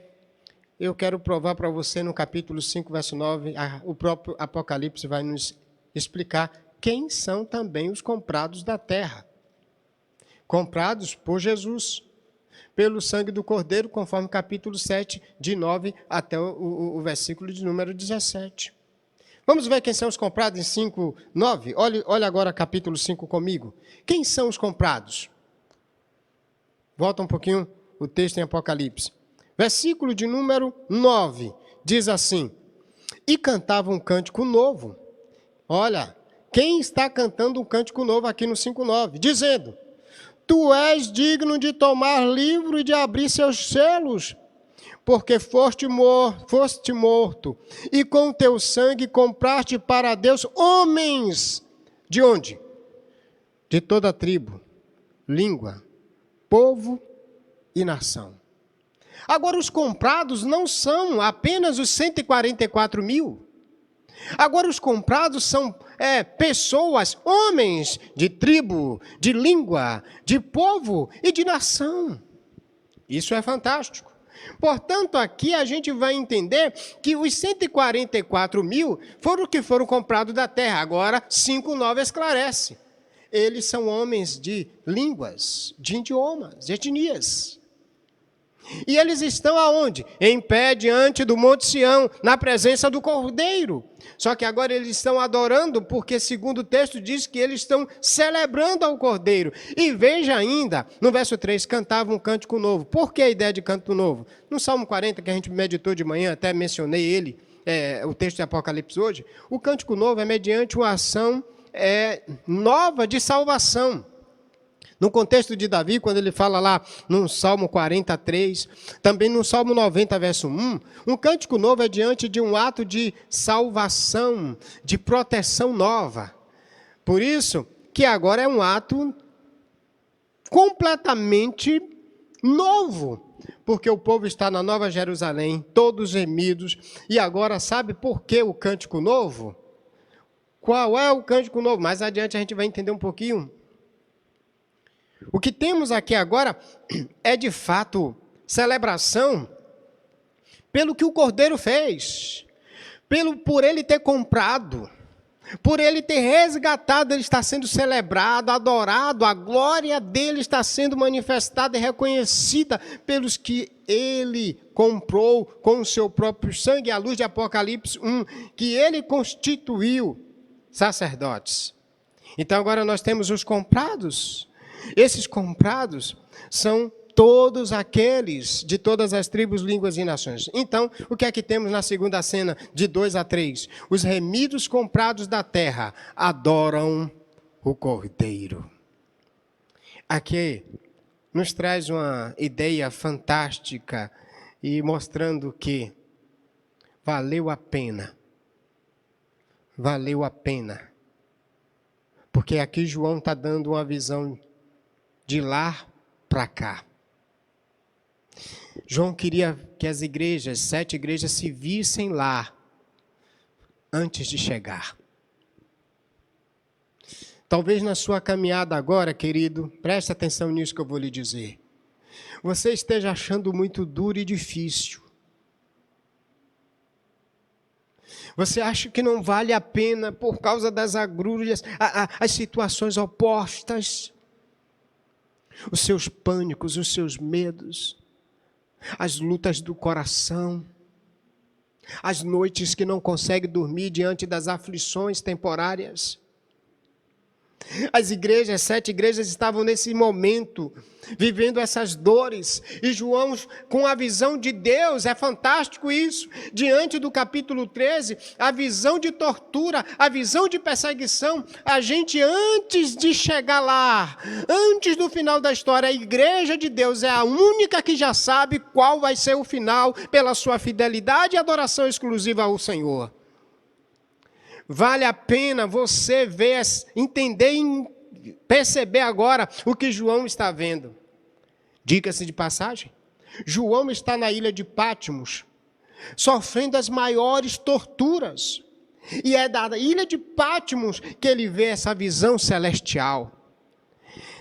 [SPEAKER 1] eu quero provar para você no capítulo 5, verso 9, o próprio Apocalipse vai nos explicar quem são também os comprados da terra. Comprados por Jesus, pelo sangue do Cordeiro, conforme capítulo 7, de 9 até o versículo de número 17. Vamos ver quem são os comprados em 5, 9? Olha agora capítulo 5 comigo. Quem são os comprados? Volta um pouquinho o texto em Apocalipse. Versículo de número 9, diz assim: e cantava um cântico novo. Olha, quem está cantando um cântico novo aqui no 5:9? Dizendo: tu és digno de tomar livro e de abrir seus selos, porque foste morto, e com teu sangue compraste para Deus homens. De onde? De toda tribo, língua, povo e nação. Agora, os comprados não são apenas os 144 mil. Agora, os comprados são pessoas, homens de tribo, de língua, de povo e de nação. Isso é fantástico. Portanto, aqui a gente vai entender que os 144 mil foram os que foram comprados da terra. Agora, 5:9 esclarece. Eles são homens de línguas, de idiomas, de etnias. E eles estão aonde? Em pé diante do Monte Sião, na presença do Cordeiro. Só que agora eles estão adorando, porque segundo o texto diz que eles estão celebrando ao Cordeiro. E veja ainda, no verso 3, cantava um cântico novo. Por que a ideia de cântico novo? No Salmo 40, que a gente meditou de manhã, até mencionei ele, o texto de Apocalipse hoje, o cântico novo é mediante uma ação nova de salvação. No contexto de Davi, quando ele fala lá no Salmo 43, também no Salmo 90, verso 1, um cântico novo é diante de um ato de salvação, de proteção nova. Por isso que agora é um ato completamente novo, porque o povo está na Nova Jerusalém, todos remidos, e agora sabe por que o cântico novo? Qual é o cântico novo? Mais adiante a gente vai entender um pouquinho. O que temos aqui agora é, de fato, celebração pelo que o Cordeiro fez, por ele ter comprado, por ele ter resgatado, ele está sendo celebrado, adorado, a glória dele está sendo manifestada e reconhecida pelos que ele comprou com o seu próprio sangue, à luz de Apocalipse 1, que ele constituiu sacerdotes. Então agora nós temos os comprados. Esses comprados são todos aqueles de todas as tribos, línguas e nações. Então, o que é que temos na segunda cena, de 2 a 3? Os remidos comprados da terra adoram o Cordeiro. Aqui nos traz uma ideia fantástica e mostrando que valeu a pena. Valeu a pena. Porque aqui João está dando uma visão de lá para cá. João queria que as igrejas, 7 igrejas, se vissem lá antes de chegar. Talvez na sua caminhada agora, querido, preste atenção nisso que eu vou lhe dizer. Você esteja achando muito duro e difícil. Você acha que não vale a pena por causa das agrulhas, as situações opostas, os seus pânicos, os seus medos, as lutas do coração, as noites que não consegue dormir diante das aflições temporárias. As igrejas, 7 igrejas, estavam nesse momento, vivendo essas dores. E João, com a visão de Deus, é fantástico isso. Diante do capítulo 13, a visão de tortura, a visão de perseguição, a gente, antes de chegar lá, antes do final da história, a igreja de Deus é a única que já sabe qual vai ser o final, pela sua fidelidade e adoração exclusiva ao Senhor. Vale a pena você ver, entender e perceber agora o que João está vendo. Diga-se de passagem, João está na ilha de Patmos, sofrendo as maiores torturas. E é da ilha de Patmos que ele vê essa visão celestial.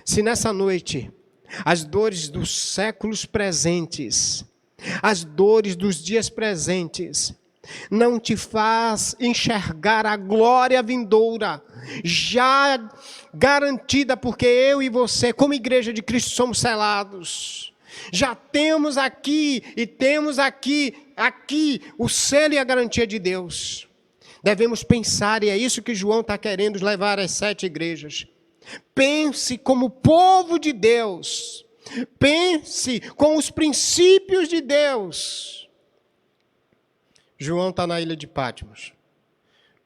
[SPEAKER 1] Se nessa noite as dores dos séculos presentes, as dores dos dias presentes, não te faz enxergar a glória vindoura, já garantida, porque eu e você, como igreja de Cristo, somos selados. Já temos aqui e temos aqui o selo e a garantia de Deus. Devemos pensar, e é isso que João está querendo levar às 7 igrejas. Pense como povo de Deus. Pense com os princípios de Deus. João está na ilha de Patmos,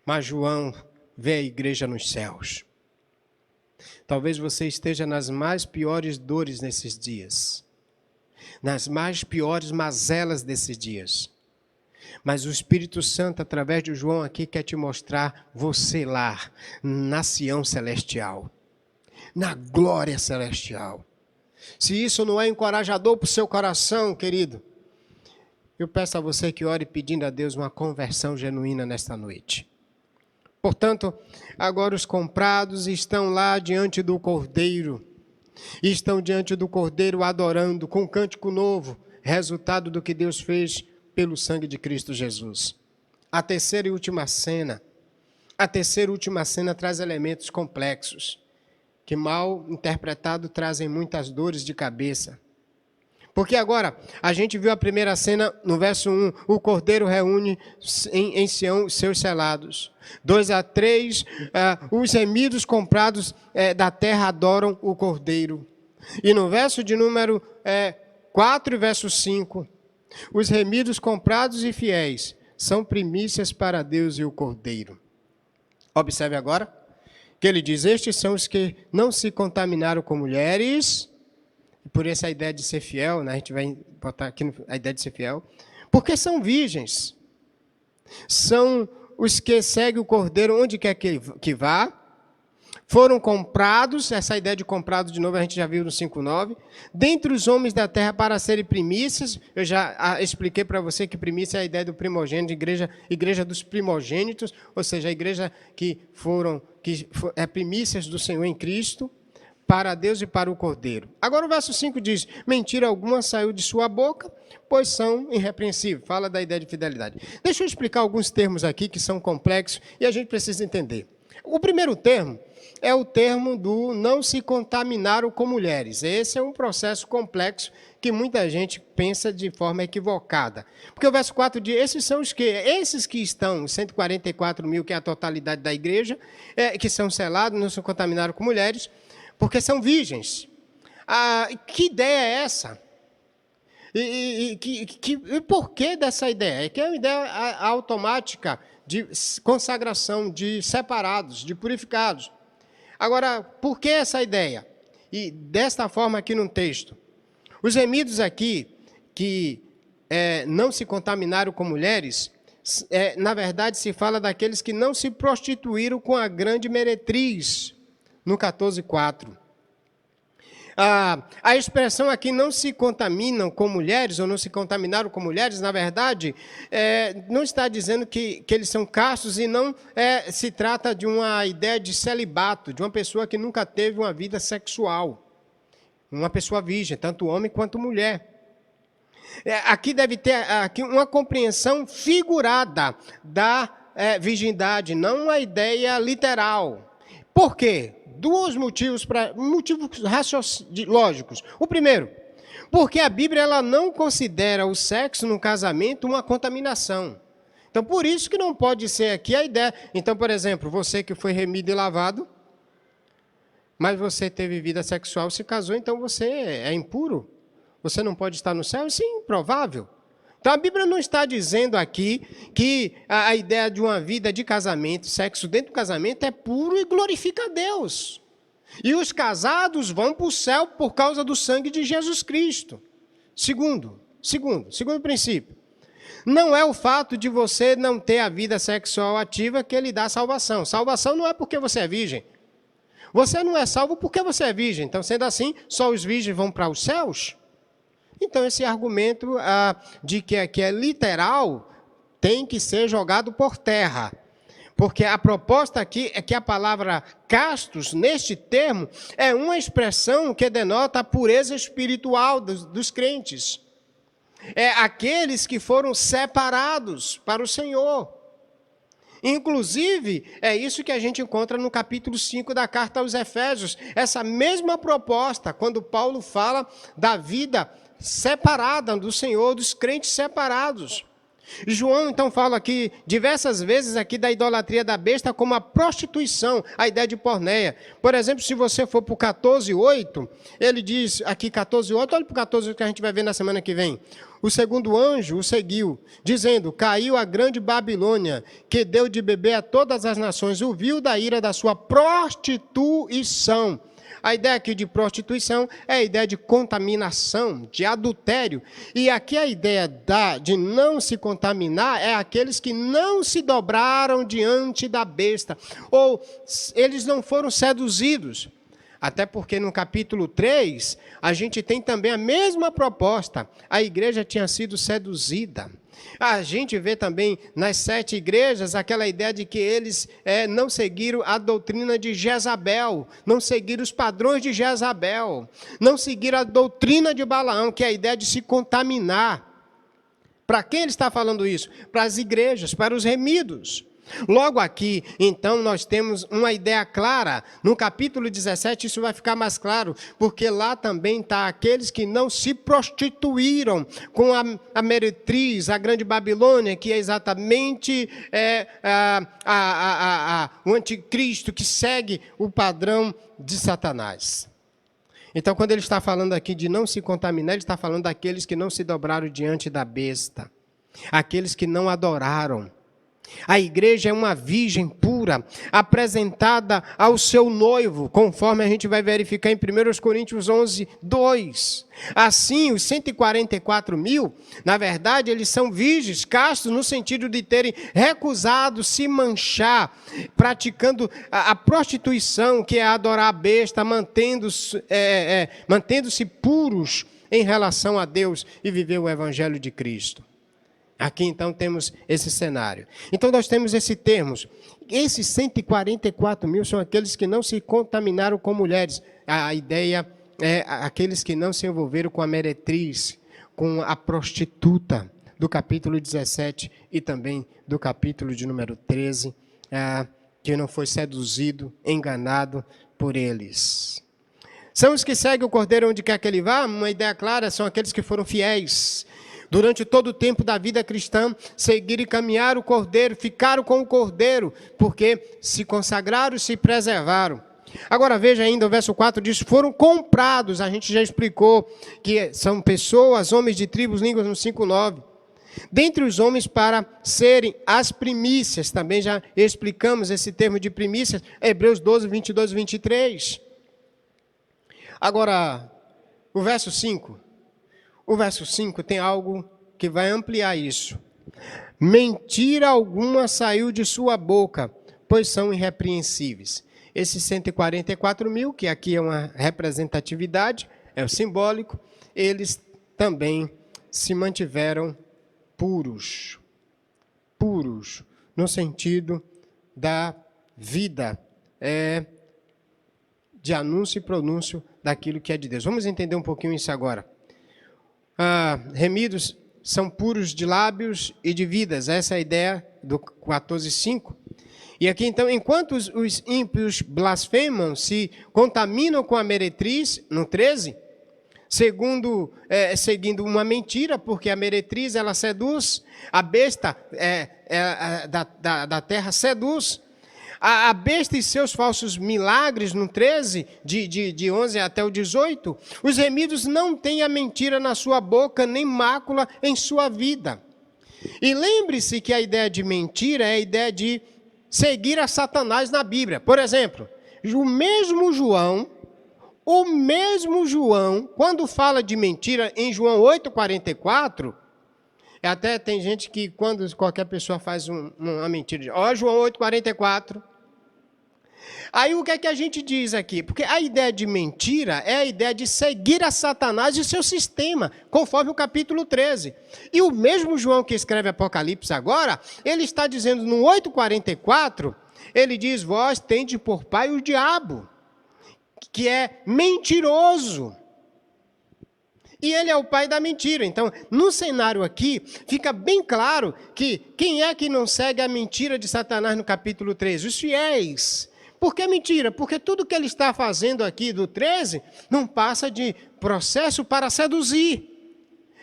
[SPEAKER 1] mas João vê a igreja nos céus. Talvez você esteja nas mais piores dores nesses dias, nas mais piores mazelas desses dias. Mas o Espírito Santo, através de João aqui, quer te mostrar você lá, na Sião celestial, na glória celestial. Se isso não é encorajador para o seu coração, querido, eu peço a você que ore pedindo a Deus uma conversão genuína nesta noite. Portanto, agora os comprados estão lá diante do Cordeiro. E estão diante do Cordeiro adorando com um cântico novo, resultado do que Deus fez pelo sangue de Cristo Jesus. A terceira e última cena traz elementos complexos, que mal interpretado trazem muitas dores de cabeça. Porque agora, a gente viu a primeira cena no verso 1, o Cordeiro reúne em Sião os seus selados. 2 a 3, os remidos comprados da terra adoram o Cordeiro. E no verso de número 4 e verso 5, os remidos comprados e fiéis são primícias para Deus e o Cordeiro. Observe agora que ele diz, estes são os que não se contaminaram com mulheres. Por essa ideia de ser fiel, né? A gente vai botar aqui a ideia de ser fiel, porque são virgens. São os que seguem o Cordeiro onde quer que vá. Foram comprados, essa ideia de comprado de novo a gente já viu no 5:9, dentre os homens da terra para serem primícias. Eu já expliquei para você que primícia é a ideia do primogênito, igreja dos primogênitos, ou seja, a igreja que é primícias do Senhor em Cristo, para Deus e para o Cordeiro. Agora o verso 5 diz, mentira alguma saiu de sua boca, pois são irrepreensíveis. Fala da ideia de fidelidade. Deixa eu explicar alguns termos aqui que são complexos e a gente precisa entender. O primeiro termo é o termo do não se contaminaram com mulheres. Esse é um processo complexo que muita gente pensa de forma equivocada. Porque o verso 4 diz, esses são os que? Esses que estão, 144 mil, que é a totalidade da igreja, que são selados, não se contaminaram com mulheres, porque são virgens. Que ideia é essa? E por que dessa ideia? É que é uma ideia automática de consagração, de separados, de purificados. Agora, por que essa ideia? E desta forma aqui no texto. Os remidos aqui, que não se contaminaram com mulheres, na verdade se fala daqueles que não se prostituíram com a grande meretriz, no 14:4. A expressão aqui não se contaminam com mulheres, ou não se contaminaram com mulheres, na verdade, não está dizendo que eles são castos, e não se trata de uma ideia de celibato, de uma pessoa que nunca teve uma vida sexual. Uma pessoa virgem, tanto homem quanto mulher. Aqui deve ter uma compreensão figurada da virgindade, não uma ideia literal. Por quê? Dois motivos lógicos. O primeiro, porque a Bíblia ela não considera o sexo no casamento uma contaminação. Então, por isso que não pode ser aqui a ideia. Então, por exemplo, você que foi remido e lavado, mas você teve vida sexual, se casou, então você é impuro? Você não pode estar no céu? Isso é improvável. Então a Bíblia não está dizendo aqui que a ideia de uma vida de casamento, sexo dentro do casamento é puro e glorifica a Deus. E os casados vão para o céu por causa do sangue de Jesus Cristo. Segundo princípio. Não é o fato de você não ter a vida sexual ativa que lhe dá salvação. Salvação não é porque você é virgem. Você não é salvo porque você é virgem. Então, sendo assim, só os virgens vão para os céus? Então, esse argumento de que é literal tem que ser jogado por terra. Porque a proposta aqui é que a palavra castos, neste termo, é uma expressão que denota a pureza espiritual dos crentes. É aqueles que foram separados para o Senhor. Inclusive, é isso que a gente encontra no capítulo 5 da carta aos Efésios. Essa mesma proposta, quando Paulo fala da vida separada do Senhor, dos crentes separados. João, então, fala aqui diversas vezes aqui da idolatria da besta como a prostituição, a ideia de porneia. Por exemplo, se você for para o 14:8, ele diz aqui 14:8, olha para o 14:8 que a gente vai ver na semana que vem. O segundo anjo o seguiu, dizendo, caiu a grande Babilônia, que deu de beber a todas as nações, o viu da ira da sua prostituição. A ideia aqui de prostituição é a ideia de contaminação, de adultério. E aqui a ideia de não se contaminar é aqueles que não se dobraram diante da besta, ou eles não foram seduzidos. Até porque no capítulo 3, a gente tem também a mesma proposta. A igreja tinha sido seduzida. A gente vê também nas 7 igrejas aquela ideia de que eles não seguiram a doutrina de Jezabel, não seguiram os padrões de Jezabel, não seguiram a doutrina de Balaão, que é a ideia de se contaminar. Para quem ele está falando isso? Para as igrejas, para os remidos. Logo aqui, então, nós temos uma ideia clara. No capítulo 17, isso vai ficar mais claro, porque lá também está aqueles que não se prostituíram com a meretriz, a grande Babilônia, que é exatamente o anticristo que segue o padrão de Satanás. Então, quando ele está falando aqui de não se contaminar, ele está falando daqueles que não se dobraram diante da besta, aqueles que não adoraram. A igreja é uma virgem pura, apresentada ao seu noivo, conforme a gente vai verificar em 1 Coríntios 11:2. Assim, os 144.000, na verdade, eles são virgens, castos, no sentido de terem recusado se manchar, praticando a prostituição, que é adorar a besta, mantendo-se puros em relação a Deus e viver o evangelho de Cristo. Aqui, então, temos esse cenário. Então, nós temos esse termo. Esses 144.000 são aqueles que não se contaminaram com mulheres. A ideia é aqueles que não se envolveram com a meretriz, com a prostituta, do capítulo 17 e também do capítulo de número 13, que não foi seduzido, enganado por eles. São os que seguem o Cordeiro onde quer que ele vá. Uma ideia clara, são aqueles que foram fiéis. Durante todo o tempo da vida cristã, seguiram e caminharam o Cordeiro, ficaram com o Cordeiro, porque se consagraram, se preservaram. Agora veja ainda, o verso 4 diz, foram comprados, a gente já explicou que são pessoas, homens de tribos, línguas no 5:9. Dentre os homens para serem as primícias, também já explicamos esse termo de primícias, Hebreus 12, 22 e 23. Agora, o verso 5. O verso 5 tem algo que vai ampliar isso. Mentira alguma saiu de sua boca, pois são irrepreensíveis. Esses 144.000, que aqui é uma representatividade, é o simbólico, eles também se mantiveram puros. Puros, no sentido da vida, de anúncio e pronúncio daquilo que é de Deus. Vamos entender um pouquinho isso agora. Remidos são puros de lábios e de vidas. Essa é a ideia do 14:5. E aqui, então, enquanto os ímpios blasfemam, se contaminam com a meretriz, no 13, seguindo uma mentira, porque a meretriz, ela seduz, a besta da terra seduz. A besta e seus falsos milagres, no 13, de 11 até o 18, os remidos não têm a mentira na sua boca, nem mácula em sua vida. E lembre-se que a ideia de mentira é a ideia de seguir a Satanás na Bíblia. Por exemplo, o mesmo João, quando fala de mentira em João 8,44, até tem gente que quando qualquer pessoa faz uma mentira, diz, João 8,44. Aí o que é que a gente diz aqui? Porque a ideia de mentira é a ideia de seguir a Satanás e seu sistema, conforme o capítulo 13. E o mesmo João que escreve Apocalipse agora, ele está dizendo no 8,44, ele diz, vós tendes por pai o diabo, que é mentiroso. E ele é o pai da mentira. Então, no cenário aqui, fica bem claro que quem é que não segue a mentira de Satanás no capítulo 13? Os fiéis. Por que mentira? Porque tudo que ele está fazendo aqui do 13 não passa de processo para seduzir.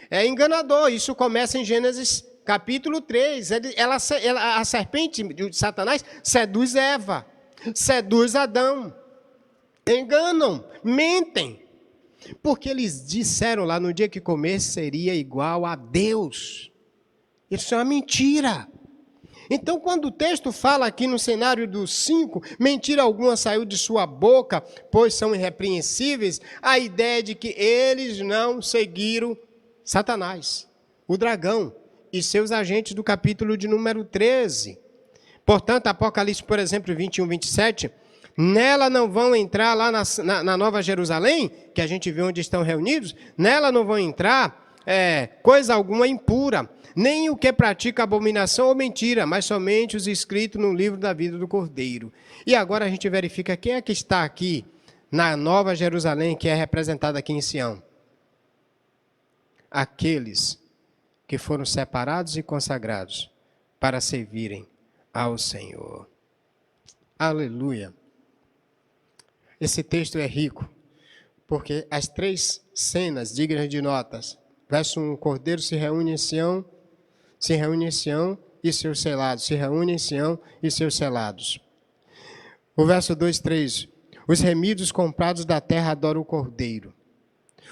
[SPEAKER 1] É enganador. Isso começa em Gênesis capítulo 3. A serpente de Satanás seduz Eva, seduz Adão. Enganam, mentem. Porque eles disseram lá no dia que comer seria igual a Deus. Isso é uma mentira. Então, quando o texto fala aqui no cenário do 5, mentira alguma saiu de sua boca, pois são irrepreensíveis, a ideia de que eles não seguiram Satanás, o dragão e seus agentes do capítulo de número 13. Portanto, Apocalipse, por exemplo, 21, 27, nela não vão entrar lá na Nova Jerusalém, que a gente vê onde estão reunidos, nela não vão entrar coisa alguma impura, nem o que pratica abominação ou mentira, mas somente os escritos no livro da vida do Cordeiro. E agora a gente verifica quem é que está aqui na Nova Jerusalém, que é representada aqui em Sião. Aqueles que foram separados e consagrados para servirem ao Senhor. Aleluia. Esse texto é rico, porque as 3 cenas dignas de notas. Verso 1, o Cordeiro se reúne em Sião e seus selados. Se reúne em Sião e seus selados. O verso 2, 3, os remidos comprados da terra adoram o Cordeiro.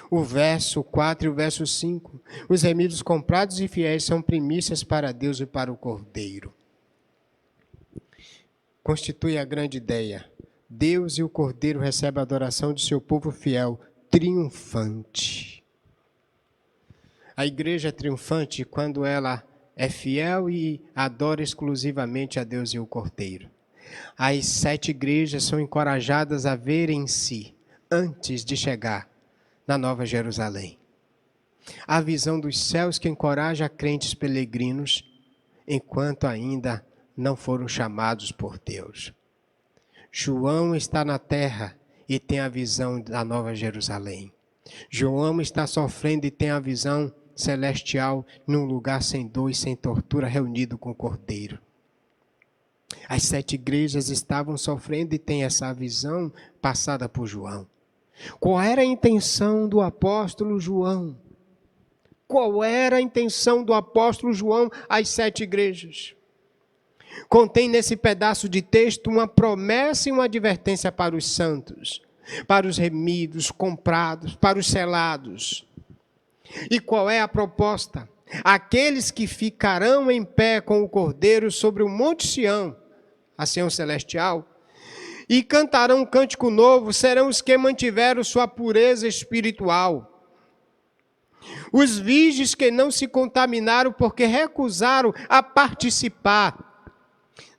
[SPEAKER 1] O verso 4 e o verso 5, os remidos comprados e fiéis são primícias para Deus e para o Cordeiro. Constitui a grande ideia. Deus e o Cordeiro recebem a adoração de seu povo fiel, triunfante. A igreja é triunfante quando ela é fiel e adora exclusivamente a Deus e o Cordeiro. As 7 igrejas são encorajadas a verem-se antes de chegar na Nova Jerusalém. A visão dos céus que encoraja crentes peregrinos enquanto ainda não foram chamados por Deus. João está na terra e tem a visão da Nova Jerusalém. João está sofrendo e tem a visão celestial num lugar sem dor e sem tortura, reunido com o Cordeiro. As 7 igrejas estavam sofrendo e tem essa visão passada por João. Qual era a intenção do apóstolo João? Qual era a intenção do apóstolo João às 7 igrejas? Contém nesse pedaço de texto uma promessa e uma advertência para os santos, para os remidos, comprados, para os selados. E qual é a proposta? Aqueles que ficarão em pé com o Cordeiro sobre o Monte Sião, a Sião celestial, e cantarão um cântico novo, serão os que mantiveram sua pureza espiritual. Os virgens que não se contaminaram porque recusaram a participar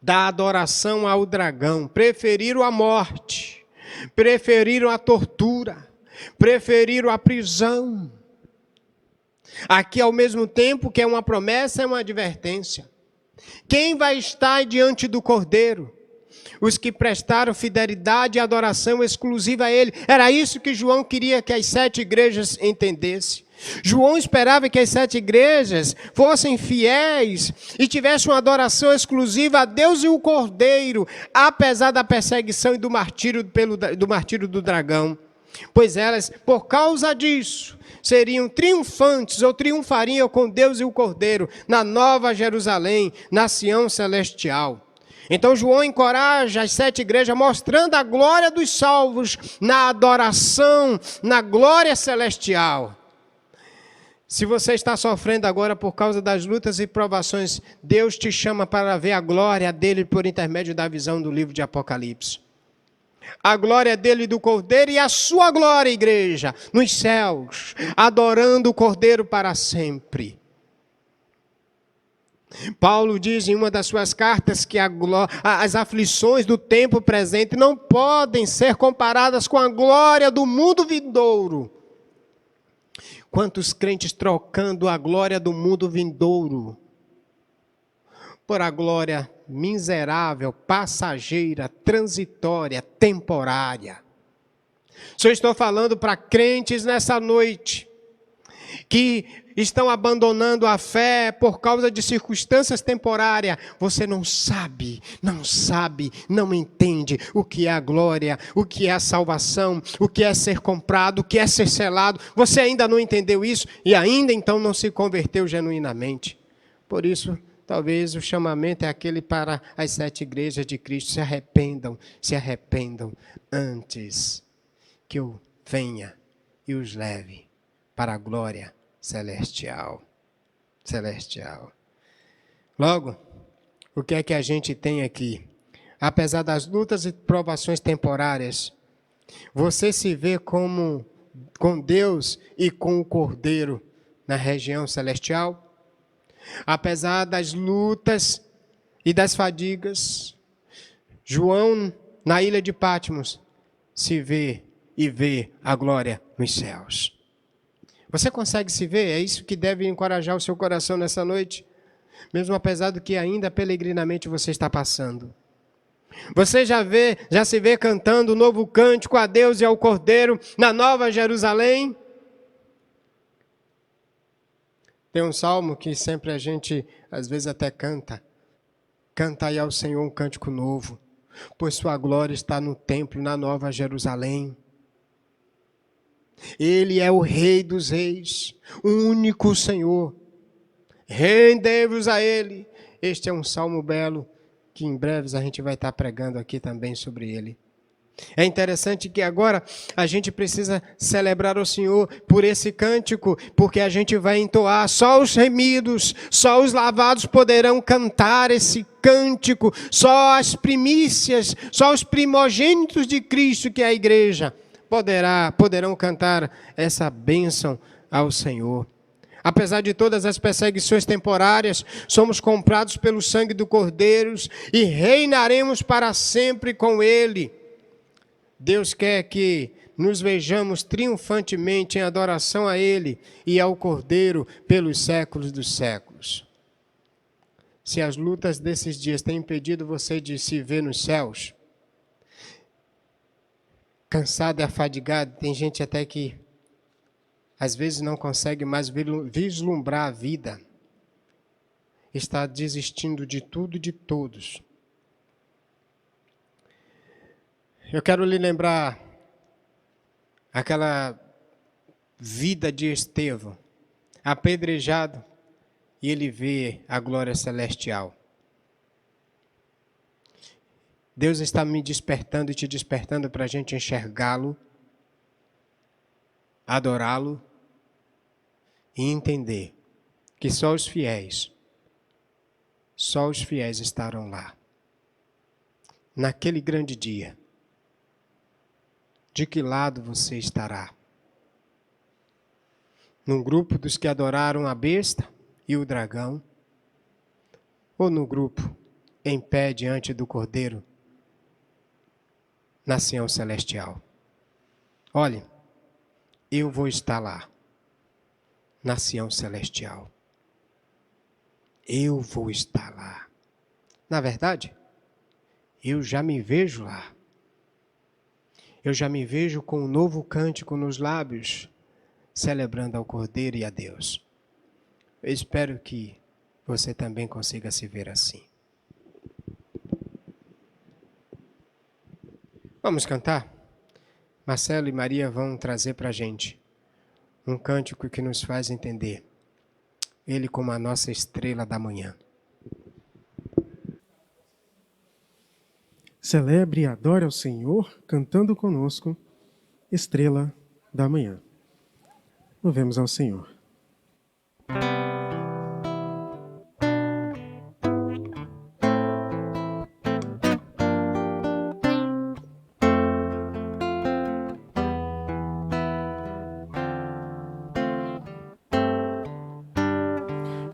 [SPEAKER 1] da adoração ao dragão, preferiram a morte, preferiram a tortura, preferiram a prisão. Aqui, ao mesmo tempo que é uma promessa, é uma advertência. Quem vai estar diante do Cordeiro? Os que prestaram fidelidade e adoração exclusiva a Ele. Era isso que João queria que as 7 igrejas entendessem. João esperava que as 7 igrejas fossem fiéis e tivessem uma adoração exclusiva a Deus e o Cordeiro, apesar da perseguição e do martírio do dragão. Pois elas, por causa disso, seriam triunfantes ou triunfariam com Deus e o Cordeiro na Nova Jerusalém, na Sião celestial. Então João encoraja as 7 igrejas, mostrando a glória dos salvos na adoração, na glória celestial. Se você está sofrendo agora por causa das lutas e provações, Deus te chama para ver a glória dele por intermédio da visão do livro de Apocalipse. A glória dele e do Cordeiro e a sua glória, igreja, nos céus, adorando o Cordeiro para sempre. Paulo diz em uma das suas cartas que as aflições do tempo presente não podem ser comparadas com a glória do mundo vindouro. Quantos crentes trocando a glória do mundo vindouro por a glória miserável, passageira, transitória, temporária. Só estou falando para crentes nessa noite que estão abandonando a fé por causa de circunstâncias temporárias. Você não sabe, não entende o que é a glória, o que é a salvação, o que é ser comprado, o que é ser selado. Você ainda não entendeu isso e ainda então não se converteu genuinamente. Por isso, talvez o chamamento é aquele para as 7 igrejas de Cristo. Se arrependam antes que eu venha e os leve para a glória celestial. Logo, o que é que a gente tem aqui? Apesar das lutas e provações temporárias, você se vê como com Deus e com o Cordeiro na região celestial? Apesar das lutas e das fadigas, João, na ilha de Patmos, se vê e vê a glória nos céus. Você consegue se ver? É isso que deve encorajar o seu coração nessa noite? Mesmo apesar do que ainda peregrinamente você está passando. Você já se vê cantando o novo cântico a Deus e ao Cordeiro na Nova Jerusalém? Tem um salmo que sempre a gente, às vezes até canta. Cantai ao Senhor um cântico novo, pois sua glória está no templo, na Nova Jerusalém. Ele é o Rei dos Reis, o único Senhor. Rendei-vos a Ele. Este é um salmo belo, que em breves a gente vai estar pregando aqui também sobre ele. É interessante que agora a gente precisa celebrar o Senhor por esse cântico, porque a gente vai entoar, só os remidos, só os lavados poderão cantar esse cântico, só as primícias, só os primogênitos de Cristo, que é a igreja, poderão cantar essa bênção ao Senhor. Apesar de todas as perseguições temporárias, somos comprados pelo sangue do Cordeiro e reinaremos para sempre com Ele. Deus quer que nos vejamos triunfantemente em adoração a Ele e ao Cordeiro pelos séculos dos séculos. Se as lutas desses dias têm impedido você de se ver nos céus, cansado e afadigado, tem gente até que às vezes não consegue mais vislumbrar a vida, está desistindo de tudo e de todos. Eu quero lhe lembrar aquela vida de Estevão, apedrejado, e ele vê a glória celestial. Deus está me despertando e te despertando para a gente enxergá-lo, adorá-lo e entender que só os fiéis estarão lá. Naquele grande dia, de que lado você estará? No grupo dos que adoraram a besta e o dragão? Ou no grupo em pé diante do Cordeiro, na Sião celestial? Olhe, eu vou estar lá, na Sião celestial. Eu vou estar lá. Na verdade, eu já me vejo lá. Eu já me vejo com um novo cântico nos lábios, celebrando ao Cordeiro e a Deus. Eu espero que você também consiga se ver assim. Vamos cantar? Marcelo e Maria vão trazer para a gente um cântico que nos faz entender Ele como a nossa estrela da manhã.
[SPEAKER 5] Celebre e adore ao Senhor, cantando conosco, Estrela da Manhã. Louvemos ao Senhor.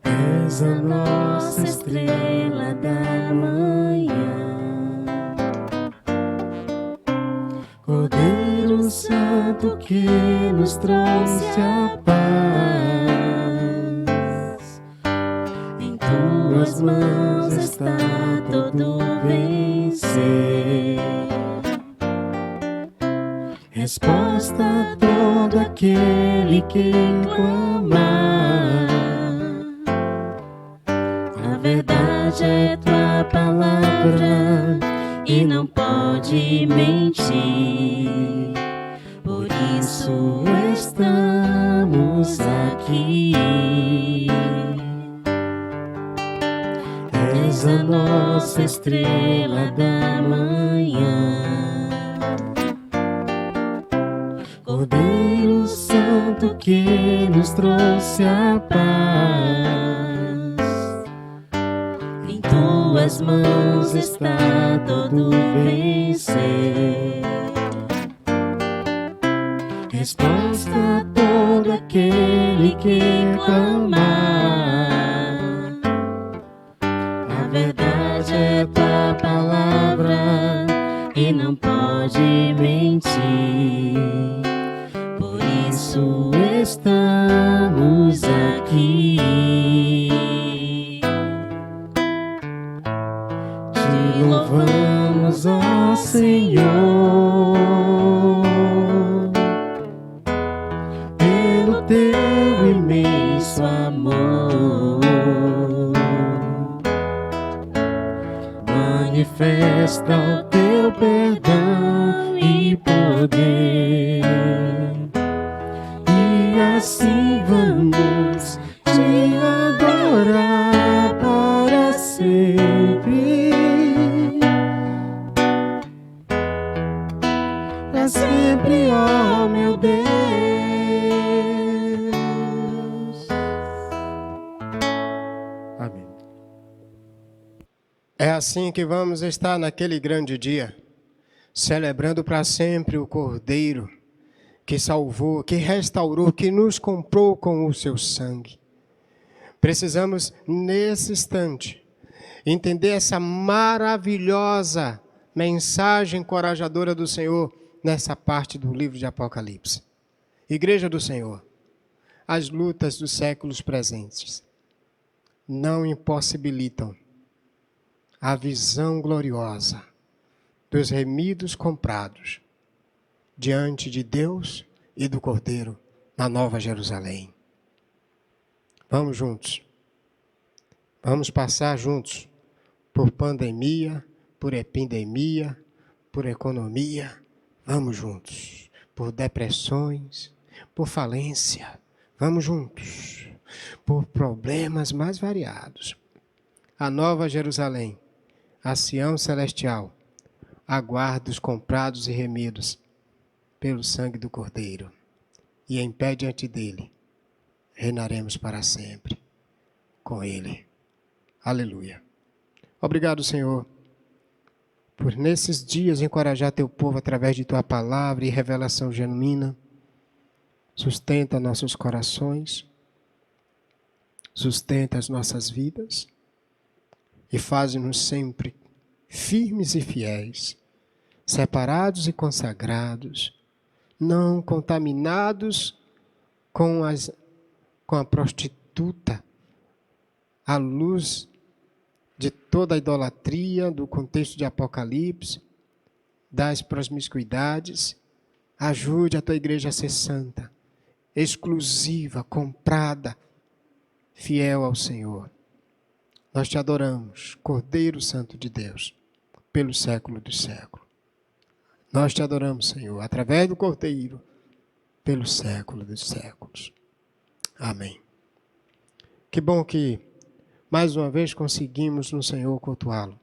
[SPEAKER 5] És a nossa estrela da manhã, Cordeiro Santo que nos trouxe a paz. Em tuas mãos está todo vencer, resposta a todo aquele que clamar. A verdade é tua palavra e não pode mentir. Por isso estamos aqui. És a nossa estrela da manhã, Cordeiro Santo que nos trouxe a paz. Em tuas mãos está todo vencer, resposta a todo aquele que clamar. A verdade é tua palavra e não pode mentir. Por isso estamos aqui. Te louvamos, ó Senhor, pelo teu imenso amor. Manifesta o teu perdão e poder, e assim vamos te adorar para sempre. Para sempre, ó meu Deus. Amém.
[SPEAKER 1] É assim que vamos estar naquele grande dia, celebrando para sempre o Cordeiro que salvou, que restaurou, que nos comprou com o seu sangue. Precisamos, nesse instante, entender essa maravilhosa mensagem encorajadora do Senhor nessa parte do livro de Apocalipse. Igreja do Senhor, as lutas dos séculos presentes não impossibilitam a visão gloriosa dos remidos comprados diante de Deus e do Cordeiro na Nova Jerusalém. Vamos juntos. Vamos passar juntos por pandemia, por epidemia, por economia. Vamos juntos. Por depressões, por falência. Vamos juntos. Por problemas mais variados. A Nova Jerusalém, a Sião Celestial, aguarda os comprados e remidos pelo sangue do Cordeiro. E em pé diante dele, reinaremos para sempre com ele. Aleluia. Obrigado, Senhor, por nesses dias encorajar teu povo através de tua palavra e revelação genuína. Sustenta nossos corações, sustenta as nossas vidas e faz-nos sempre firmes e fiéis, separados e consagrados, não contaminados com a prostituta, à luz de toda a idolatria, do contexto de Apocalipse, das promiscuidades. Ajude a tua igreja a ser santa, exclusiva, comprada, fiel ao Senhor. Nós te adoramos, Cordeiro Santo de Deus, pelo século dos séculos. Nós te adoramos, Senhor, através do Cordeiro, pelo século dos séculos. Amém. Que bom que, mais uma vez, conseguimos no Senhor cultuá-lo.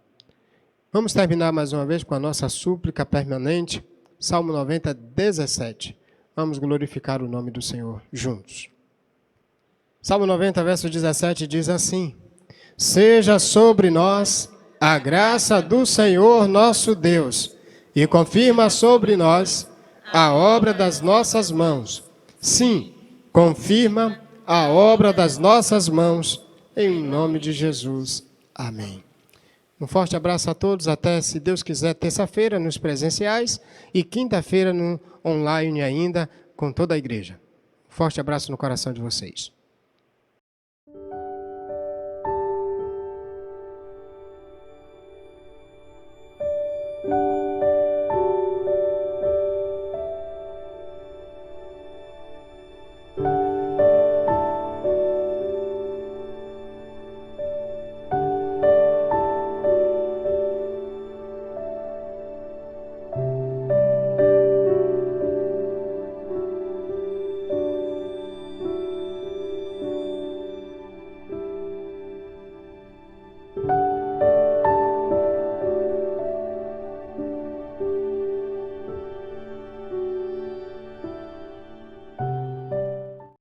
[SPEAKER 1] Vamos terminar mais uma vez com a nossa súplica permanente, Salmo 90, 17. Vamos glorificar o nome do Senhor juntos. Salmo 90, verso 17 diz assim: Seja sobre nós a graça do Senhor nosso Deus, e confirma sobre nós a obra das nossas mãos. Sim, confirma a obra das nossas mãos, em nome de Jesus. Amém. Um forte abraço a todos, até, se Deus quiser, terça-feira nos presenciais e quinta-feira no online ainda, com toda a igreja. Forte abraço no coração de vocês.